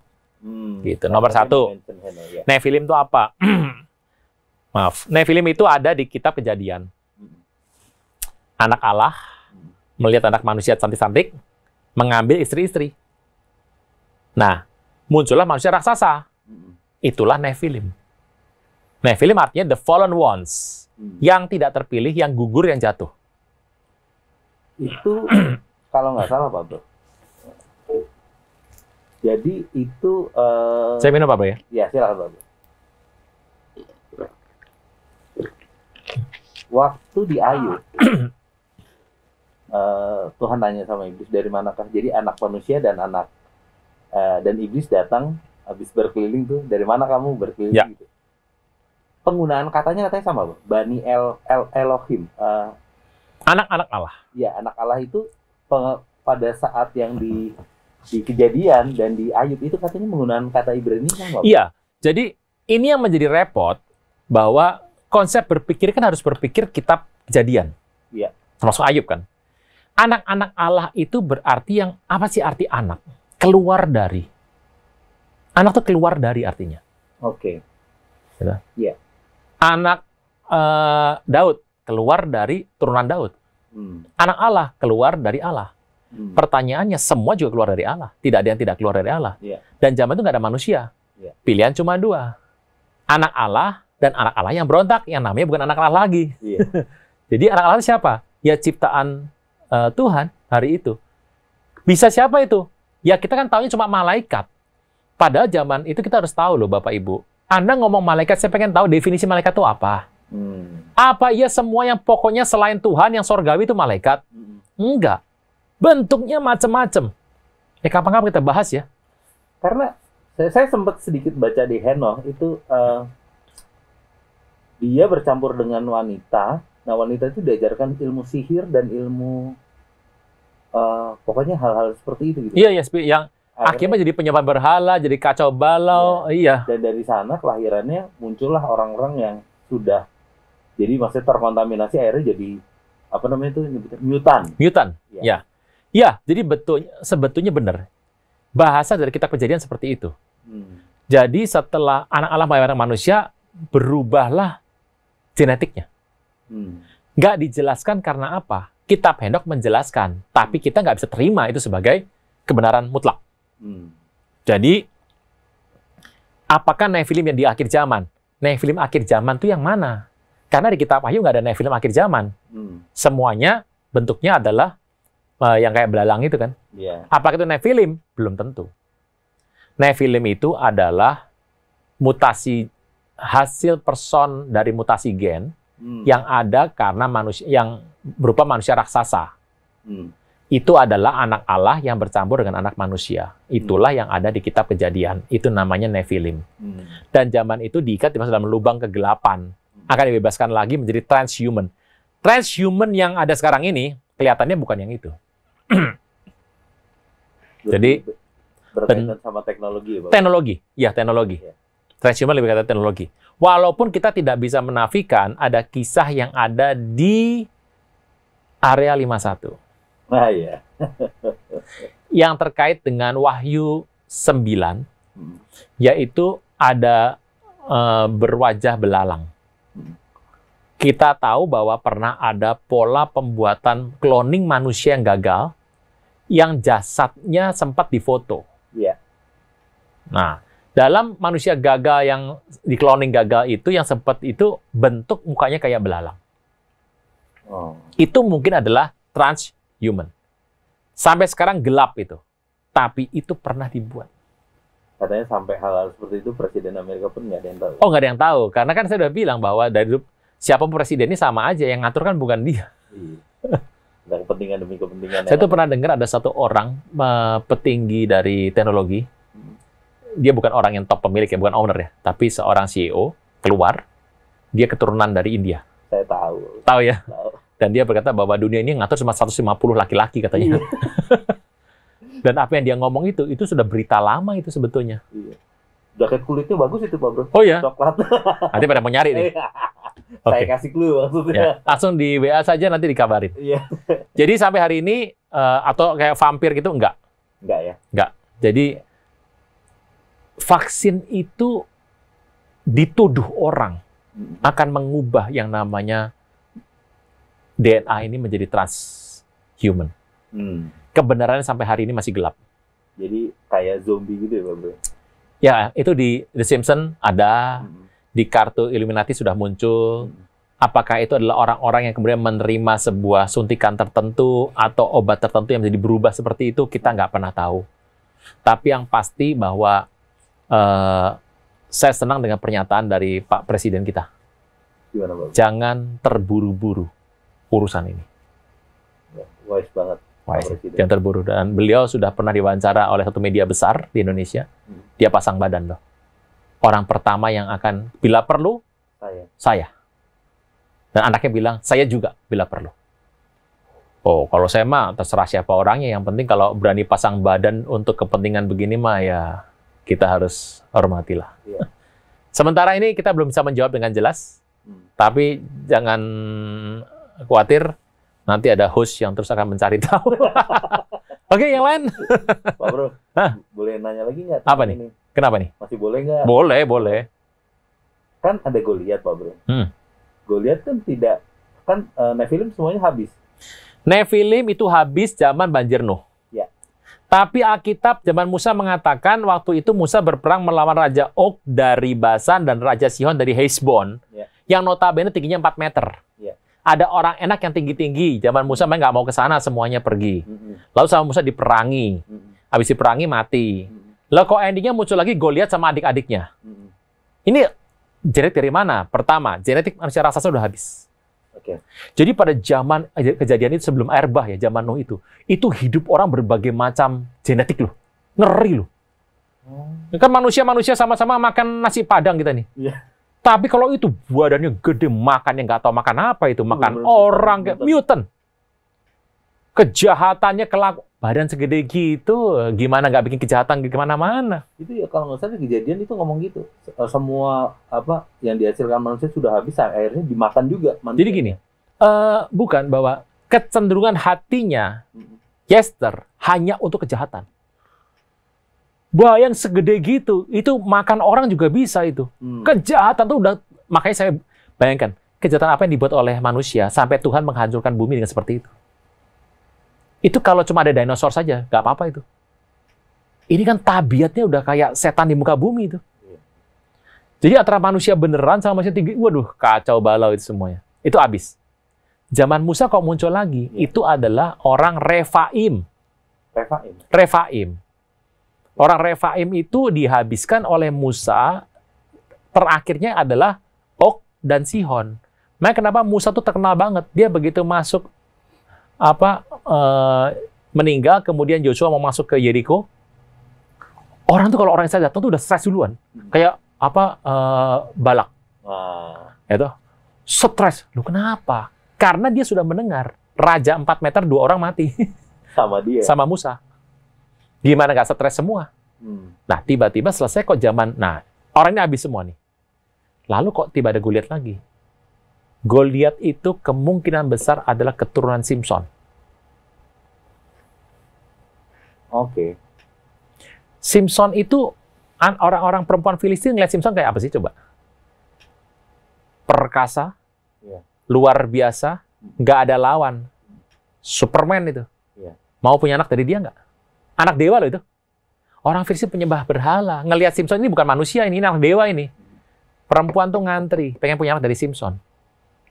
Gitu. Nomor 1. Nephilim itu apa? Maaf. Nephilim itu ada di kitab Kejadian. Anak Allah melihat anak manusia cantik-cantik, mengambil istri-istri. Nah, muncullah manusia raksasa. Itulah Nephilim. Nephilim artinya the fallen ones. Yang tidak terpilih, yang gugur, yang jatuh. Itu kalau nggak salah Pak Bro. Jadi itu Saya minum Pak Bro ya? ya silakan Pak Bro. Waktu di Ayub Tuhan tanya sama iblis, dari manakah? Jadi anak manusia dan dan iblis datang habis berkeliling tuh, dari mana kamu berkeliling gitu. Penggunaan katanya sama Bro. Bani Elohim. Anak-anak Allah. Ya, anak Allah itu pada saat yang di Kejadian dan di Ayub itu katanya menggunakan kata Ibrani sama. Iya. Jadi ini yang menjadi repot, bahwa konsep berpikir kan harus berpikir kitab Kejadian. Iya. Termasuk Ayub kan. Anak-anak Allah itu berarti yang apa sih arti anak? Keluar dari. Anak tuh keluar dari artinya. Oke. Gitu. Iya. Anak Daud keluar dari turunan Daud. Anak Allah keluar dari Allah. Pertanyaannya, semua juga keluar dari Allah. Tidak ada yang tidak keluar dari Allah. Dan zaman itu nggak ada manusia. Pilihan cuma dua. Anak Allah dan anak Allah yang berontak, yang namanya bukan anak Allah lagi. Jadi anak Allah siapa? Ya ciptaan Tuhan hari itu. Bisa siapa itu? Ya kita kan tahunya cuma malaikat. Padahal zaman itu kita harus tahu loh Bapak Ibu. Anda ngomong malaikat, saya pengen tahu definisi malaikat itu apa. Apa iya semua yang pokoknya selain Tuhan yang sorgawi itu malaikat? Enggak. Bentuknya macam-macam. Kapan-kapan kita bahas ya. Karena saya sempat sedikit baca di Henoch itu dia bercampur dengan wanita. Nah wanita itu diajarkan ilmu sihir dan ilmu pokoknya hal-hal seperti itu gitu. Iya, yang akhirnya jadi penyembah berhala, jadi kacau balau. Iya. Dan dari sana kelahirannya muncullah orang-orang yang sudah jadi maksudnya terkontaminasi, akhirnya jadi apa namanya itu mutan. Ya. Ya, jadi sebetulnya benar. Bahasa dari kitab Kejadian seperti itu. Jadi setelah anak Allah melahirkan manusia, berubahlah genetiknya. Nggak dijelaskan karena apa. Kitab Henoch menjelaskan, tapi kita nggak bisa terima itu sebagai kebenaran mutlak. Jadi, apakah Nephilim yang di akhir zaman? Nephilim akhir zaman itu yang mana? Karena di kitab Wahyu nggak ada Nephilim akhir zaman. Semuanya bentuknya adalah yang kayak belalang itu kan. Apakah itu Nephilim? Belum tentu. Nephilim itu adalah mutasi hasil person dari mutasi gen yang ada karena manusia yang berupa manusia raksasa. Itu adalah anak Allah yang bercampur dengan anak manusia. Itulah yang ada di kitab Kejadian. Itu namanya Nephilim. Dan zaman itu diikat di dalam lubang kegelapan. Akan dibebaskan lagi menjadi transhuman. Transhuman yang ada sekarang ini kelihatannya bukan yang itu. Jadi berkaitan sama teknologi ya, Bapak? Teknologi. Transhuman lebih kata teknologi. Walaupun kita tidak bisa menafikan ada kisah yang ada di area 51. Nah, iya. Yang terkait dengan Wahyu 9, yaitu ada berwajah belalang. Kita tahu bahwa pernah ada pola pembuatan cloning manusia yang gagal, yang jasadnya sempat difoto. Nah, dalam manusia gagal yang di cloning gagal itu, yang sempat itu bentuk mukanya kayak belalang. Itu mungkin adalah transhuman. Sampai sekarang gelap itu. Tapi itu pernah dibuat. Katanya sampai hal-hal seperti itu Presiden Amerika pun nggak ada yang tahu. Oh, nggak ada yang tahu. Karena kan saya udah bilang bahwa dari siapapun presiden ini sama aja. Yang ngatur kan bukan dia. Ada kepentingan demi kepentingan. Saya tuh pernah dengar ada satu orang petinggi dari teknologi. Dia bukan orang yang top pemilik ya, bukan owner ya. Tapi seorang CEO keluar. Dia keturunan dari India. Saya tahu. Tahu ya? Tahu. Dan dia berkata bahwa dunia ini ngatur cuma 150 laki-laki katanya. Dan apa yang dia ngomong itu sudah berita lama itu sebetulnya. Jaket kulitnya bagus itu Pak Bro. Oh ya? Coklat. Nanti pada mau nyari nih. Saya kasih clue maksudnya. Ya, langsung di WA saja nanti dikabarin. Jadi sampai hari ini, atau kayak vampir gitu, enggak? Enggak ya? Enggak. Jadi vaksin itu dituduh orang akan mengubah yang namanya DNA ini menjadi transhuman. Kebenarannya sampai hari ini masih gelap. Jadi kayak zombie gitu ya, Pak Bro? Ya, itu di The Simpsons ada, di kartu Illuminati sudah muncul. Apakah itu adalah orang-orang yang kemudian menerima sebuah suntikan tertentu atau obat tertentu yang menjadi berubah seperti itu, kita nggak pernah tahu. Tapi yang pasti bahwa saya senang dengan pernyataan dari Pak Presiden kita. Gimana, Pak? Jangan terburu-buru urusan ini. Wise banget. Jangan terburu. Dan beliau sudah pernah diwawancara oleh satu media besar di Indonesia. Dia pasang badan loh. Orang pertama yang akan, bila perlu, saya. Dan anaknya bilang, saya juga bila perlu. Oh, kalau saya mah terserah siapa orangnya. Yang penting kalau berani pasang badan untuk kepentingan begini mah ya kita harus hormatilah. Sementara ini kita belum bisa menjawab dengan jelas. Tapi jangan khawatir. Nanti ada host yang terus akan mencari tahu. Oke, yang lain. Pak Bro, boleh nanya lagi nggak? Apa nih? Ini? Kenapa nih? Masih boleh nggak? Boleh. Kan ada Goliat, Pak Bro. Goliat kan tidak, kan Nephilim semuanya habis. Nephilim itu habis zaman banjir Nuh. Ya. Tapi Alkitab zaman Musa mengatakan waktu itu Musa berperang melawan Raja Og dari Basan dan Raja Sihon dari Hesbon. Ya. Yang notabene tingginya 4 meter. Ya. Ada orang enak yang tinggi-tinggi. Zaman Musa memang nggak mau ke sana, semuanya pergi. Lalu sama Musa diperangi. Habis diperangi mati. Lalu kok endingnya muncul lagi Goliat sama adik-adiknya. Ini genetik dari mana? Pertama, genetik manusia raksasa sudah habis. Oke. Jadi pada zaman kejadian itu sebelum air bah ya, zaman Nuh itu hidup orang berbagai macam genetik loh. Ngeri loh. Kan manusia sama-sama makan nasi padang kita nih. Iya. Tapi kalau itu badannya gede, makannya nggak tahu makan apa itu, makan orang kayak mutant. Kejahatannya badan segede gitu, gimana nggak bikin kejahatan di kemana-mana? Itu ya kalau nggak salah kejadian itu ngomong gitu. Semua apa yang dihasilkan manusia sudah habis, akhirnya dimakan juga manusia. Jadi gini, bukan bahwa kecenderungan hatinya Yester hanya untuk kejahatan. Bayang segede gitu, itu makan orang juga bisa itu. Kejahatan tuh udah, makanya saya bayangkan, kejahatan apa yang dibuat oleh manusia sampai Tuhan menghancurkan bumi dengan seperti itu. Itu kalau cuma ada dinosaur saja, nggak apa-apa itu. Ini kan tabiatnya udah kayak setan di muka bumi itu. Jadi antara manusia beneran sama manusia tinggi, waduh, kacau balau itu semuanya. Itu habis. Zaman Musa kok muncul lagi, itu adalah orang Refaim. Refaim. Orang Refaim itu dihabiskan oleh Musa, terakhirnya adalah Og dan Sihon. Makanya kenapa Musa tuh terkenal banget. Dia begitu masuk meninggal, kemudian Joshua mau masuk ke Yeriko. Orang tuh kalau orang yang datang tuh udah stres duluan. Kayak Balak. Itu stres. Lu kenapa? Karena dia sudah mendengar raja 4 meter 2 orang mati. Sama dia. Sama Musa. Gimana nggak stres semua? Nah, tiba-tiba selesai kok zaman. Nah, orangnya habis semua nih. Lalu kok tiba ada Goliat lagi? Goliat itu kemungkinan besar adalah keturunan Simpson. Oke. Simpson itu orang-orang perempuan Filistin ngeliat Simpson kayak apa sih coba? Perkasa, luar biasa, nggak ada lawan. Superman itu. Mau punya anak dari dia nggak? Anak dewa loh itu. Orang Filistin penyembah berhala. Ngelihat Simpson ini bukan manusia, ini anak dewa ini. Perempuan tuh ngantri, pengen punya anak dari Simpson.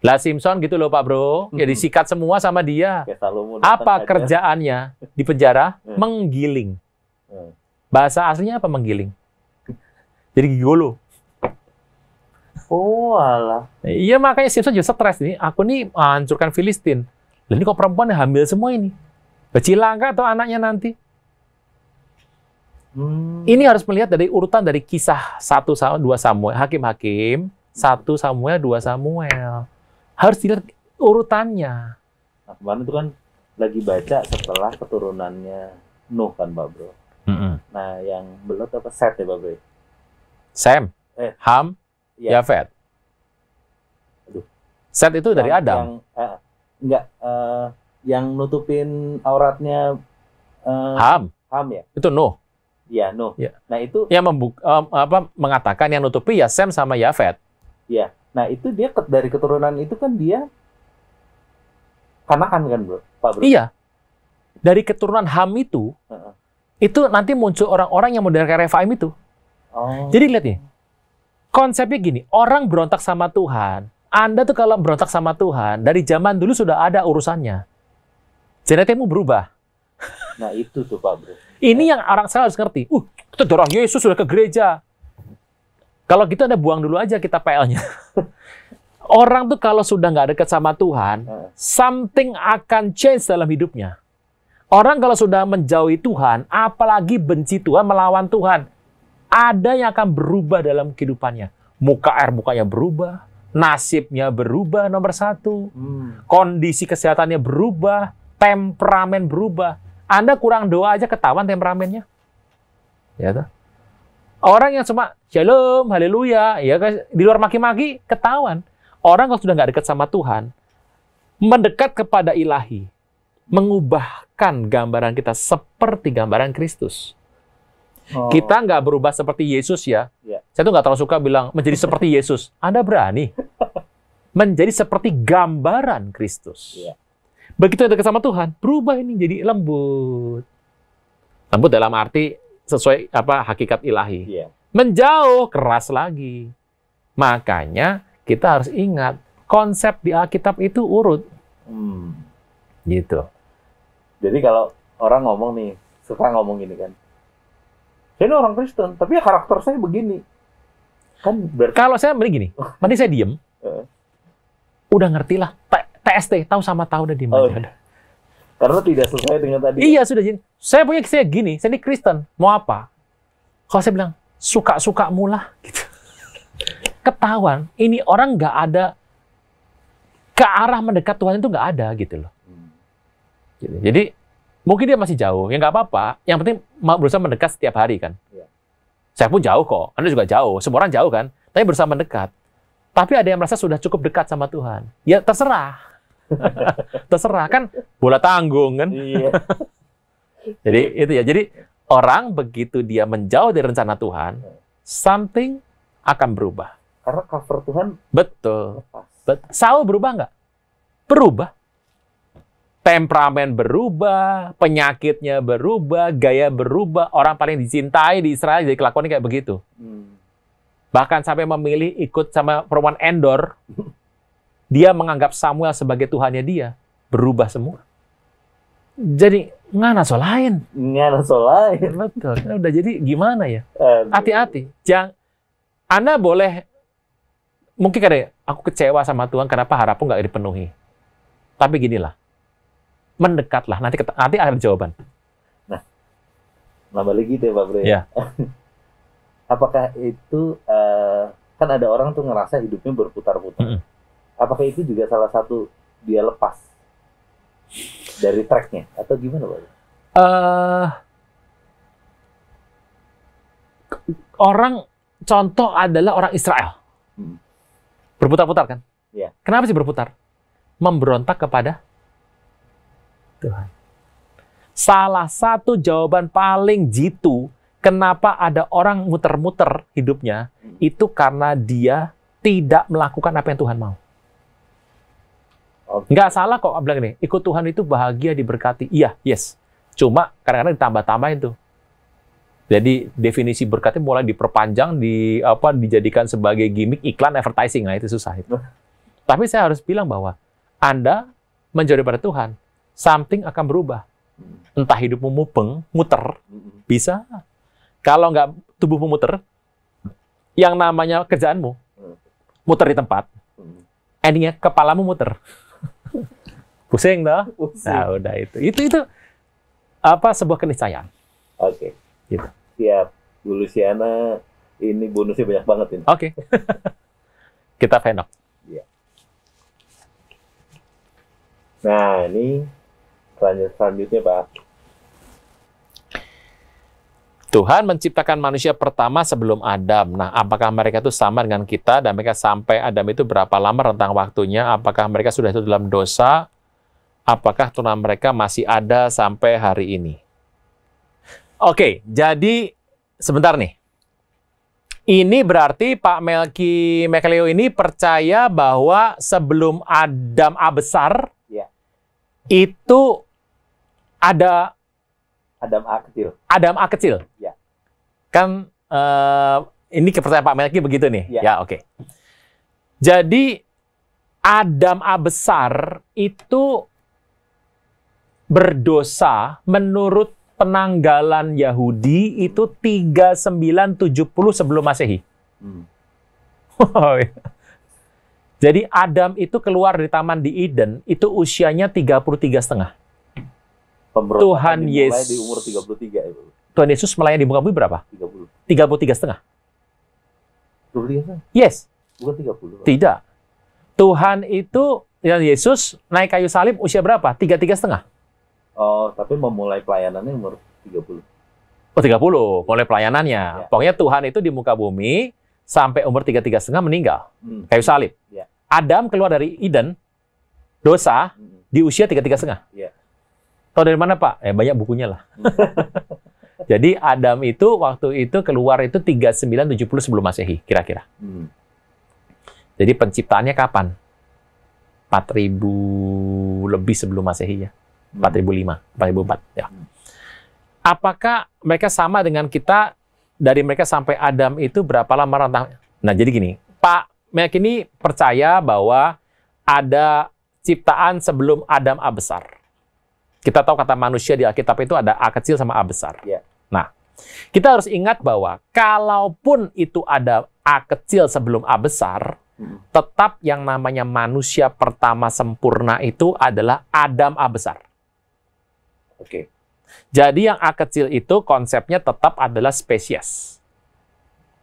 Lah Simpson gitu loh Pak Bro, ya disikat semua sama dia. Apa kerjaannya di penjara? Menggiling. Bahasa aslinya apa menggiling? Jadi gigolo. Oh alah. Iya makanya Simpson juga stres nih. Aku nih hancurkan Filistin. Lalu ini kok perempuan hamil semua ini? Becilangka atau anaknya nanti? Ini harus melihat dari urutan dari kisah 1 2 Samuel, Hakim-Hakim, 1 Samuel, 2 Samuel. Harus dilihat urutannya. Nah, kemarin itu kan lagi baca setelah keturunannya Nuh kan, Pak Bro. Nah, yang belot apa? Set ya, Pak Bro? Sem, Ham, Yafet. Set itu dari Adam. Yang nutupin auratnya Ham ya? Itu Nuh. Iya, Nuh. Ya. Nah, itu yang mengatakan yang nutupi ya Sem sama Yafet. Iya. Nah, itu dia dari keturunan itu kan dia Kanaan kan, Bro? Pak Bro? Iya. Dari keturunan Ham itu nanti muncul orang-orang yang model kayak Refaim itu. Jadi lihat nih. Konsepnya gini, orang berontak sama Tuhan. Anda tuh kalau berontak sama Tuhan, dari zaman dulu sudah ada urusannya. Genetikmu berubah. Nah, itu tuh, Pak Bro. Ini yang orang salah harus ngerti. Kita darah Yesus sudah ke gereja. Kalau gitu Anda buang dulu aja kita PL-nya. Orang tuh kalau sudah nggak dekat sama Tuhan, something akan change dalam hidupnya. Orang kalau sudah menjauhi Tuhan, apalagi benci Tuhan, melawan Tuhan, ada yang akan berubah dalam kehidupannya. Mukanya berubah, nasibnya berubah nomor 1, kondisi kesehatannya berubah, temperamen berubah. Anda kurang doa aja ketahuan temperamennya. Ya toh? Orang yang cuma shalom, haleluya, ya di luar maki-maki ketahuan. Orang kalau sudah nggak dekat sama Tuhan, mendekat kepada ilahi, mengubahkan gambaran kita seperti gambaran Kristus. Kita nggak berubah seperti Yesus ya. Saya tuh nggak terlalu suka bilang menjadi seperti Yesus. Anda berani? menjadi seperti gambaran Kristus. Iya. Begitu dekat sama Tuhan, berubah ini jadi lembut. Lembut dalam arti sesuai hakikat ilahi. Iya. Menjauh, keras lagi. Makanya kita harus ingat, konsep di Alkitab itu urut. Gitu. Jadi kalau orang ngomong nih, suka ngomong gini kan, saya ini orang Kristen, tapi ya karakter saya begini. Kan berarti... Kalau saya mending gini, mending saya diem. Udah ngerti lah, TST, tahu sama tahu udah diem aja. Karena tidak sesuai dengan tadi. Iya, sudah. Saya punya gini, saya ini Kristen, mau apa? Kalau saya bilang, suka-suka mula, gitu. Ketahuan, ini orang nggak ada ke arah mendekat Tuhan itu nggak ada gitu loh. Jadi mungkin dia masih jauh, ya nggak apa-apa. Yang penting berusaha mendekat setiap hari kan. Ya. Saya pun jauh kok, Anda juga jauh, semua orang jauh kan. Tapi berusaha mendekat. Tapi ada yang merasa sudah cukup dekat sama Tuhan. Ya terserah, terserah kan, bola tanggung kan. Iya. Jadi itu ya. Jadi orang begitu dia menjauh dari rencana Tuhan, something akan berubah. Karena cover Tuhan Betul. lepas. Saul berubah nggak? Berubah. Temperamen berubah, penyakitnya berubah, gaya berubah. Orang paling dicintai di Israel jadi kelakuannya kayak begitu. Bahkan sampai memilih ikut sama perempuan Endor. Dia menganggap Samuel sebagai Tuhannya dia. Berubah semua. Jadi, ngana solain. Ngana solain. Betul. Udah jadi gimana ya? Hati-hati. Anda boleh, mungkin kadang aku kecewa sama Tuhan, kenapa harapku nggak dipenuhi. Tapi ginilah, mendekatlah, nanti ada jawaban. Nah, balik gitu ya Pak Bre. Ya. Apakah itu, kan ada orang tuh ngerasa hidupnya berputar-putar. Apakah itu juga salah satu dia lepas dari tracknya? Atau gimana Pak? Contoh adalah orang Israel. Berputar-putar kan? Iya. Kenapa sih berputar? Memberontak kepada Tuhan. Salah satu jawaban paling jitu kenapa ada orang muter-muter hidupnya, itu karena dia tidak melakukan apa yang Tuhan mau. Nggak salah kok bilang ini, ikut Tuhan itu bahagia, diberkati. Iya, yes. Cuma kadang-kadang ditambah-tambahin tuh. Jadi definisi berkatnya mulai diperpanjang, dijadikan sebagai gimmick iklan advertising. Nah itu susah itu. Tapi saya harus bilang bahwa Anda menjauh daripada Tuhan, something akan berubah. Entah hidupmu muter, bisa. Kalau nggak tubuhmu muter, yang namanya kerjaanmu muter di tempat, endingnya kepalamu muter. Pusing dah. Nah udah itu sebuah keniscayaan. Oke. Gitu. Siap. Bu Luciana, ini bonusnya banyak banget ini. Oke. Kita fenok. Iya. Nah, ini selanjutnya, Pak. Tuhan menciptakan manusia pertama sebelum Adam. Nah, apakah mereka itu sama dengan kita dan mereka sampai Adam itu berapa lama rentang waktunya? Apakah mereka sudah itu dalam dosa? Apakah Tuhan mereka masih ada sampai hari ini? Oke, jadi sebentar nih. Ini berarti Pak Melki-Mekaleo ini percaya bahwa sebelum Adam A besar, ya, itu ada Adam A kecil. Adam A kecil. Ya. Kan ini kepercayaan Pak Melki begitu nih. Ya, ya oke. Jadi Adam A besar itu berdosa menurut penanggalan Yahudi itu 3970 sebelum Masehi. Jadi Adam itu keluar dari Taman di Eden itu usianya 33,5. Tuhan Yesus di umur 33 ya, Tuhan Yesus melayani di muka bumi berapa? 30. 33,5. 33? Yes. Bukan 30. Tidak. Tuhan itu Yesus naik kayu salib usia berapa? 33,5. Oh, tapi memulai pelayanannya umur 30. Oh, 30, mulai pelayanannya. Ya. Pokoknya Tuhan itu di muka bumi sampai umur 33,5 meninggal. Kayu salib. Ya. Adam keluar dari Eden, dosa, di usia 33,5. Ya. Tahu dari mana, Pak? Banyak bukunya lah. Jadi Adam itu waktu itu keluar itu 3970 sebelum Masehi, kira-kira. Jadi penciptaannya kapan? 4.000 lebih sebelum Masehi ya. 4.005, 4.004 ya. Apakah mereka sama dengan kita, dari mereka sampai Adam itu berapa lama rentang? Nah, jadi gini, Pak Melki ini percaya bahwa ada ciptaan sebelum Adam A besar. Kita tahu kata manusia di Alkitab itu ada A kecil sama A besar. Ya. Nah, kita harus ingat bahwa kalaupun itu ada A kecil sebelum A besar, tetap yang namanya manusia pertama sempurna itu adalah Adam A besar. Oke. Jadi yang A kecil itu konsepnya tetap adalah spesies.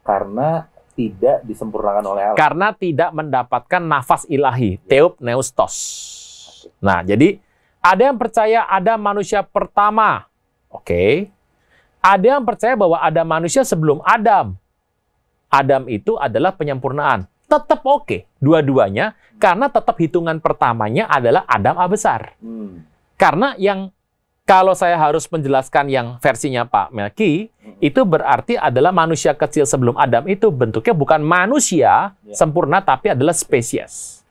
Karena tidak disempurnakan oleh Allah. Karena tidak mendapatkan nafas ilahi, theopneustos. Nah, jadi ada yang percaya ada manusia pertama. Oke. Ada yang percaya bahwa ada manusia sebelum Adam. Adam itu adalah penyempurnaan. Tetap oke, dua-duanya, karena tetap hitungan pertamanya adalah Adam A besar. Karena yang kalau saya harus menjelaskan yang versinya Pak Melki, itu berarti adalah manusia kecil sebelum Adam itu bentuknya bukan manusia sempurna, tapi adalah spesies.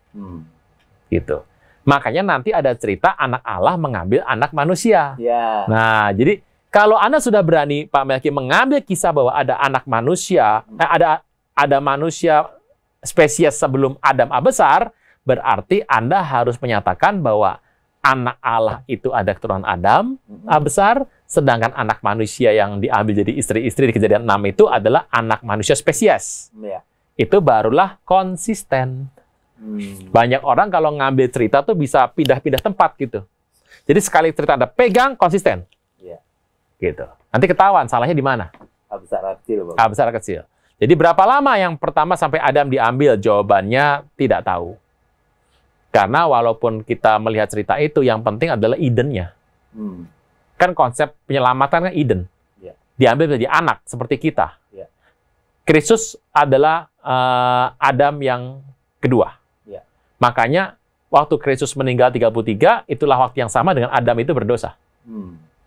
Gitu. Makanya nanti ada cerita anak Allah mengambil anak manusia. Ya. Nah, jadi kalau Anda sudah berani, Pak Melki, mengambil kisah bahwa ada anak manusia, ada manusia spesies sebelum Adam A besar, berarti Anda harus menyatakan bahwa anak Allah itu ada keturunan Adam A besar, sedangkan anak manusia yang diambil jadi istri-istri di Kejadian 6 itu adalah anak manusia spesies. Ya. Itu barulah konsisten. Banyak orang kalau ngambil cerita tuh bisa pindah-pindah tempat gitu. Jadi sekali cerita Anda pegang, konsisten. Ya. Gitu. Nanti ketahuan salahnya di mana? A besar A kecil, Bang. A besar A kecil. Jadi berapa lama yang pertama sampai Adam diambil? Jawabannya tidak tahu. Karena walaupun kita melihat cerita itu, yang penting adalah Eden-nya. Kan konsep penyelamatan kan Eden. Ya. Diambil menjadi anak, seperti kita. Ya. Kristus adalah Adam yang kedua. Ya. Makanya waktu Kristus meninggal 33, itulah waktu yang sama dengan Adam itu berdosa.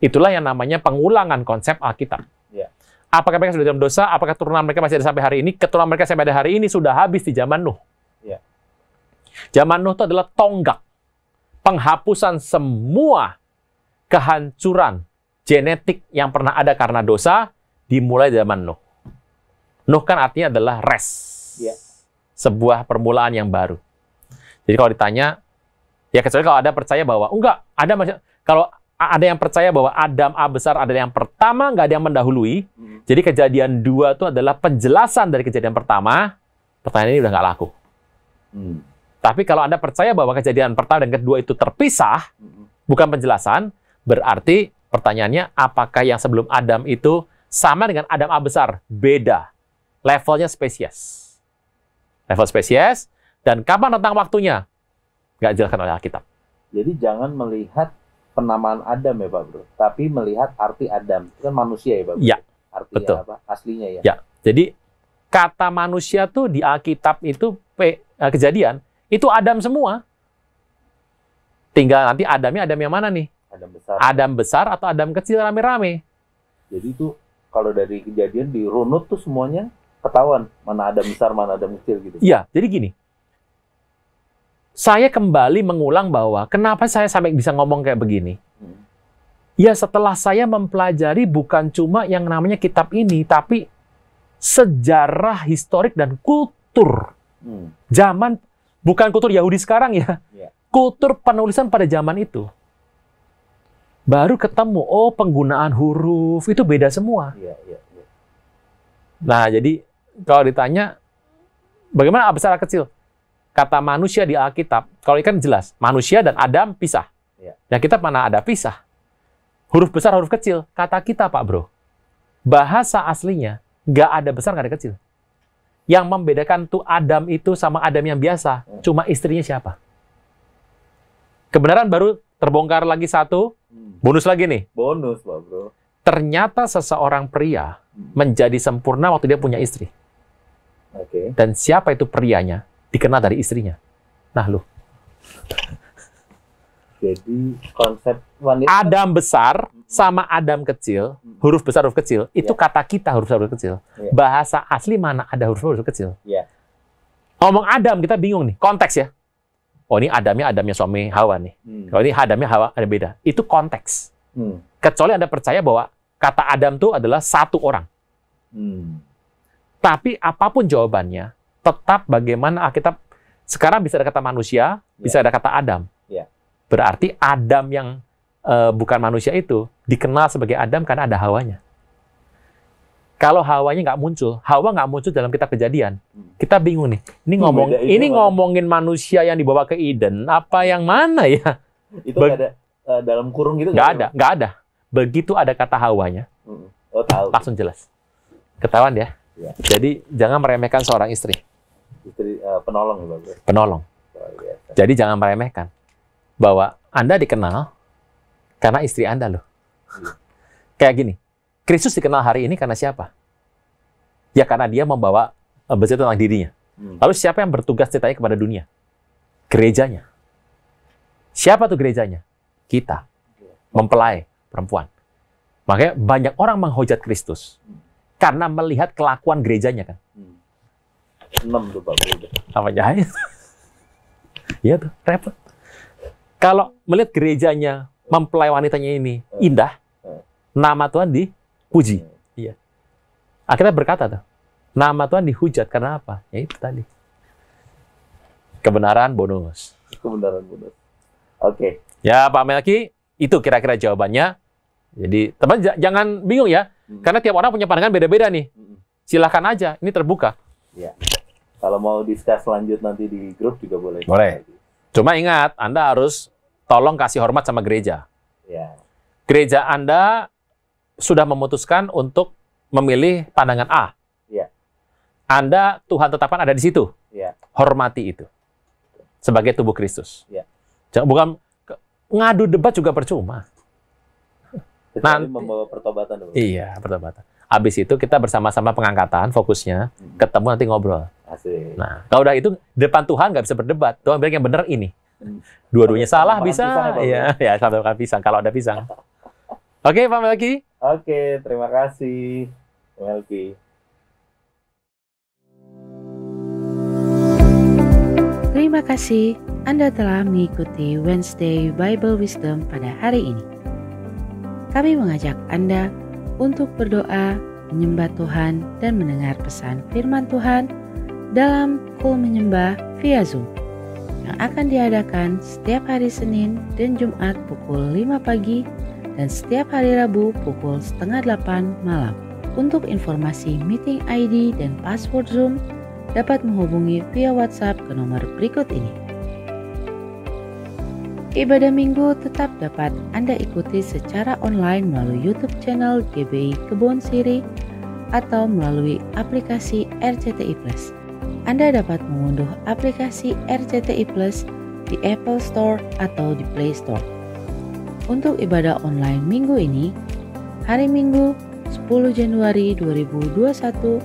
Itulah yang namanya pengulangan konsep Alkitab. Ya. Apakah mereka sudah dalam dosa? Apakah keturunan mereka masih ada sampai hari ini? Keturunan mereka sampai ada hari ini sudah habis di zaman Nuh. Ya. Zaman Nuh itu adalah tonggak. Penghapusan semua kehancuran genetik yang pernah ada karena dosa dimulai zaman Nuh. Nuh kan artinya adalah rest. Ya. Sebuah permulaan yang baru. Jadi kalau ditanya, ya kecuali kalau ada percaya bahwa, enggak, ada kalau ada yang percaya bahwa Adam A besar adalah yang pertama, nggak ada yang mendahului. Jadi Kejadian 2 itu adalah penjelasan dari kejadian pertama, pertanyaan ini udah nggak laku. Tapi kalau Anda percaya bahwa kejadian pertama dan kedua itu terpisah, bukan penjelasan, berarti pertanyaannya apakah yang sebelum Adam itu sama dengan Adam A besar? Beda. Levelnya spesies. Level spesies, dan kapan rentang waktunya? Nggak jelaskan oleh Alkitab. Jadi jangan melihat penamaan Adam ya Pak Bro, tapi melihat arti Adam. Itu kan manusia ya Pak Bro? Ya, artinya betul. apa? Aslinya ya? Ya, jadi kata manusia tuh di Alkitab itu Kejadian, itu Adam semua. Tinggal nanti Adamnya Adam yang mana nih? Adam besar. Adam besar atau Adam kecil rame-rame? Jadi itu kalau dari Kejadian dirunut tuh semuanya ketahuan mana Adam besar, mana Adam kecil gitu. Iya, jadi gini. Saya kembali mengulang bahwa kenapa saya sampai bisa ngomong kayak begini. Ya setelah saya mempelajari bukan cuma yang namanya kitab ini, tapi sejarah historik dan kultur. Zaman, bukan kultur Yahudi sekarang ya. Kultur penulisan pada zaman itu. Baru ketemu, oh penggunaan huruf itu beda semua. Nah jadi kalau ditanya, bagaimana A besar A kecil? Kata manusia di Alkitab, kalau ikan jelas, manusia dan Adam pisah. Yang kita mana ada pisah. Huruf besar, huruf kecil. Kata kita, Pak Bro. Bahasa aslinya, nggak ada besar, nggak ada kecil. Yang membedakan tuh Adam itu sama Adam yang biasa, cuma istrinya siapa. Kebenaran baru terbongkar lagi satu, bonus lagi nih. Bonus, Pak Bro. Ternyata seseorang pria menjadi sempurna waktu dia punya istri. Dan siapa itu prianya? Dikenal dari istrinya. Nah, lu. Jadi konsep wanita Adam besar sama Adam kecil, huruf besar huruf kecil, itu kata kita huruf besar huruf kecil. Bahasa asli mana ada huruf besar huruf kecil? Ngomong Adam kita bingung nih, konteks ya. oh ini Adamnya suami Hawa nih. Kalau ini Adamnya Hawa ada beda. Itu konteks. Kecuali Anda percaya bahwa kata Adam itu adalah satu orang. Tapi apapun jawabannya, tetap bagaimana Alkitab sekarang bisa ada kata manusia, bisa ada kata Adam. Berarti Adam yang bukan manusia itu dikenal sebagai Adam karena ada Hawanya. Kalau Hawanya Hawa nggak muncul dalam kitab Kejadian, kita bingung nih. Ini ngomongin manusia yang dibawa ke Eden, apa yang mana ya? Itu nggak ada dalam kurung gitu? Nggak ada. Begitu ada kata Hawanya, langsung jelas. Ketahuan ya. Jadi jangan meremehkan seorang istri. Istri penolong ya, Bapak. Penolong. Jadi jangan meremehkan bahwa Anda dikenal karena istri Anda loh. Kayak gini. Kristus dikenal hari ini karena siapa? Ya karena dia membawa bercerita tentang dirinya. Lalu siapa yang bertugas ceritanya kepada dunia? Gerejanya. Siapa tuh gerejanya? Kita. Mempelai perempuan. Makanya banyak orang menghujat Kristus. Karena melihat kelakuan gerejanya kan. 6 tuh Pak. Apa jahit? Iya tuh, repot. Kalau melihat gerejanya, mempelai wanitanya ini indah, nama Tuhan dipuji. Iya. Akhirnya berkata tuh, nama Tuhan dihujat karena apa? Ya itu tadi. Kebenaran bonus. Oke. Ya Pak Melki, itu kira-kira jawabannya. Jadi teman jangan bingung ya, karena tiap orang punya pandangan beda-beda nih. Silahkan aja, ini terbuka. Ya. Kalau mau discuss lanjut nanti di grup juga boleh. Boleh. Cuma ingat, Anda harus tolong kasih hormat sama gereja. Ya. Gereja Anda sudah memutuskan untuk memilih pandangan A. Ya. Anda, Tuhan tetapkan ada di situ. Ya. Hormati itu. Sebagai tubuh Kristus. Ya. Bukan ngadu debat juga percuma. Kecuali membawa pertobatan dulu. Iya, pertobatan. Habis itu kita bersama-sama pengangkatan, fokusnya, ketemu nanti ngobrol. Asik. Nah, kalau udah itu depan Tuhan nggak bisa berdebat. Tuhan bilang yang benar ini. Dua-duanya salah bisa. Ya, sampai makan pisang kalau ada pisang. Oke, Pak Melki. Oke, terima kasih, Melki. Terima kasih Anda telah mengikuti Wednesday Bible Wisdom pada hari ini. Kami mengajak Anda untuk berdoa, menyembah Tuhan, dan mendengar pesan firman Tuhan dalam Kul Menyembah via Zoom yang akan diadakan setiap hari Senin dan Jumat pukul 5 pagi dan setiap hari Rabu pukul 7:30 malam. Untuk informasi meeting ID dan password Zoom dapat menghubungi via WhatsApp ke nomor berikut ini. Ibadah Minggu tetap dapat Anda ikuti secara online melalui YouTube channel GBI Kebon Siri atau melalui aplikasi RCTI Plus. Anda dapat mengunduh aplikasi RCTI Plus di Apple Store atau di Play Store. Untuk ibadah online minggu ini, hari Minggu 10 Januari 2021,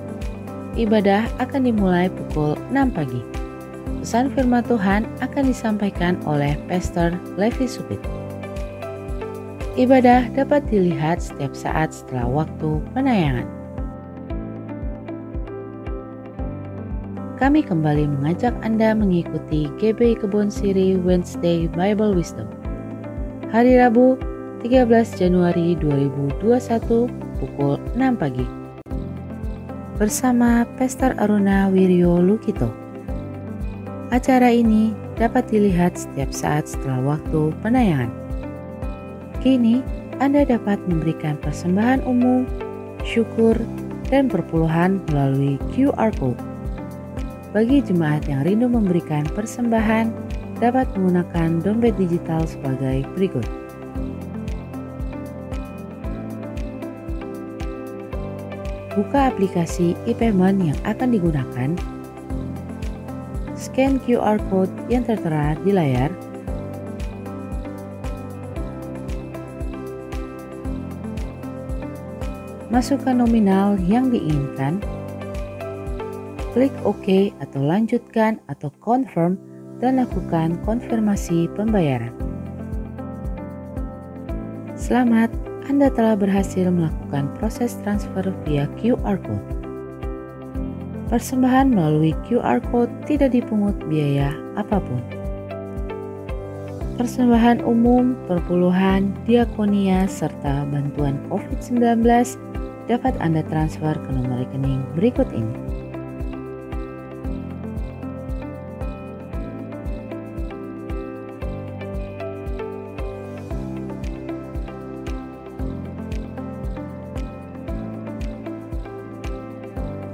ibadah akan dimulai pukul 6 pagi. Pesan firman Tuhan akan disampaikan oleh Pastor Levi Supit. Ibadah dapat dilihat setiap saat setelah waktu penayangan. Kami kembali mengajak Anda mengikuti GBI Kebon Siri Wednesday Bible Wisdom. Hari Rabu, 13 Januari 2021 pukul 6 pagi. Bersama Pastor Aruna Wiryo Lukito. Acara ini dapat dilihat setiap saat setelah waktu penayangan. Kini, Anda dapat memberikan persembahan umum, syukur, dan perpuluhan melalui QR Code. Bagi jemaat yang rindu memberikan persembahan, dapat menggunakan dompet digital sebagai berikut. Buka aplikasi e-payment yang akan digunakan. Scan QR Code yang tertera di layar. Masukkan nominal yang diinginkan. Klik OK atau lanjutkan atau confirm dan lakukan konfirmasi pembayaran. Selamat, Anda telah berhasil melakukan proses transfer via QR Code. Persembahan melalui QR Code tidak dipungut biaya apapun. persembahan umum, perpuluhan, diakonia, serta bantuan COVID-19 dapat Anda transfer ke nomor rekening berikut ini.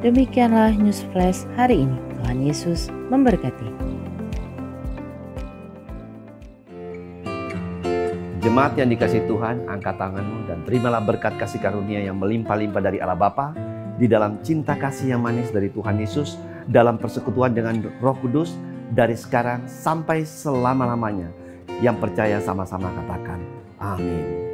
Demikianlah News Flash hari ini. Tuhan Yesus memberkati. Jemaat yang dikasihi Tuhan, angkat tanganmu dan terimalah berkat kasih karunia yang melimpah-limpah dari Allah Bapa, di dalam cinta kasih yang manis dari Tuhan Yesus, dalam persekutuan dengan Roh Kudus, dari sekarang sampai selama-lamanya. Yang percaya sama-sama katakan, amin.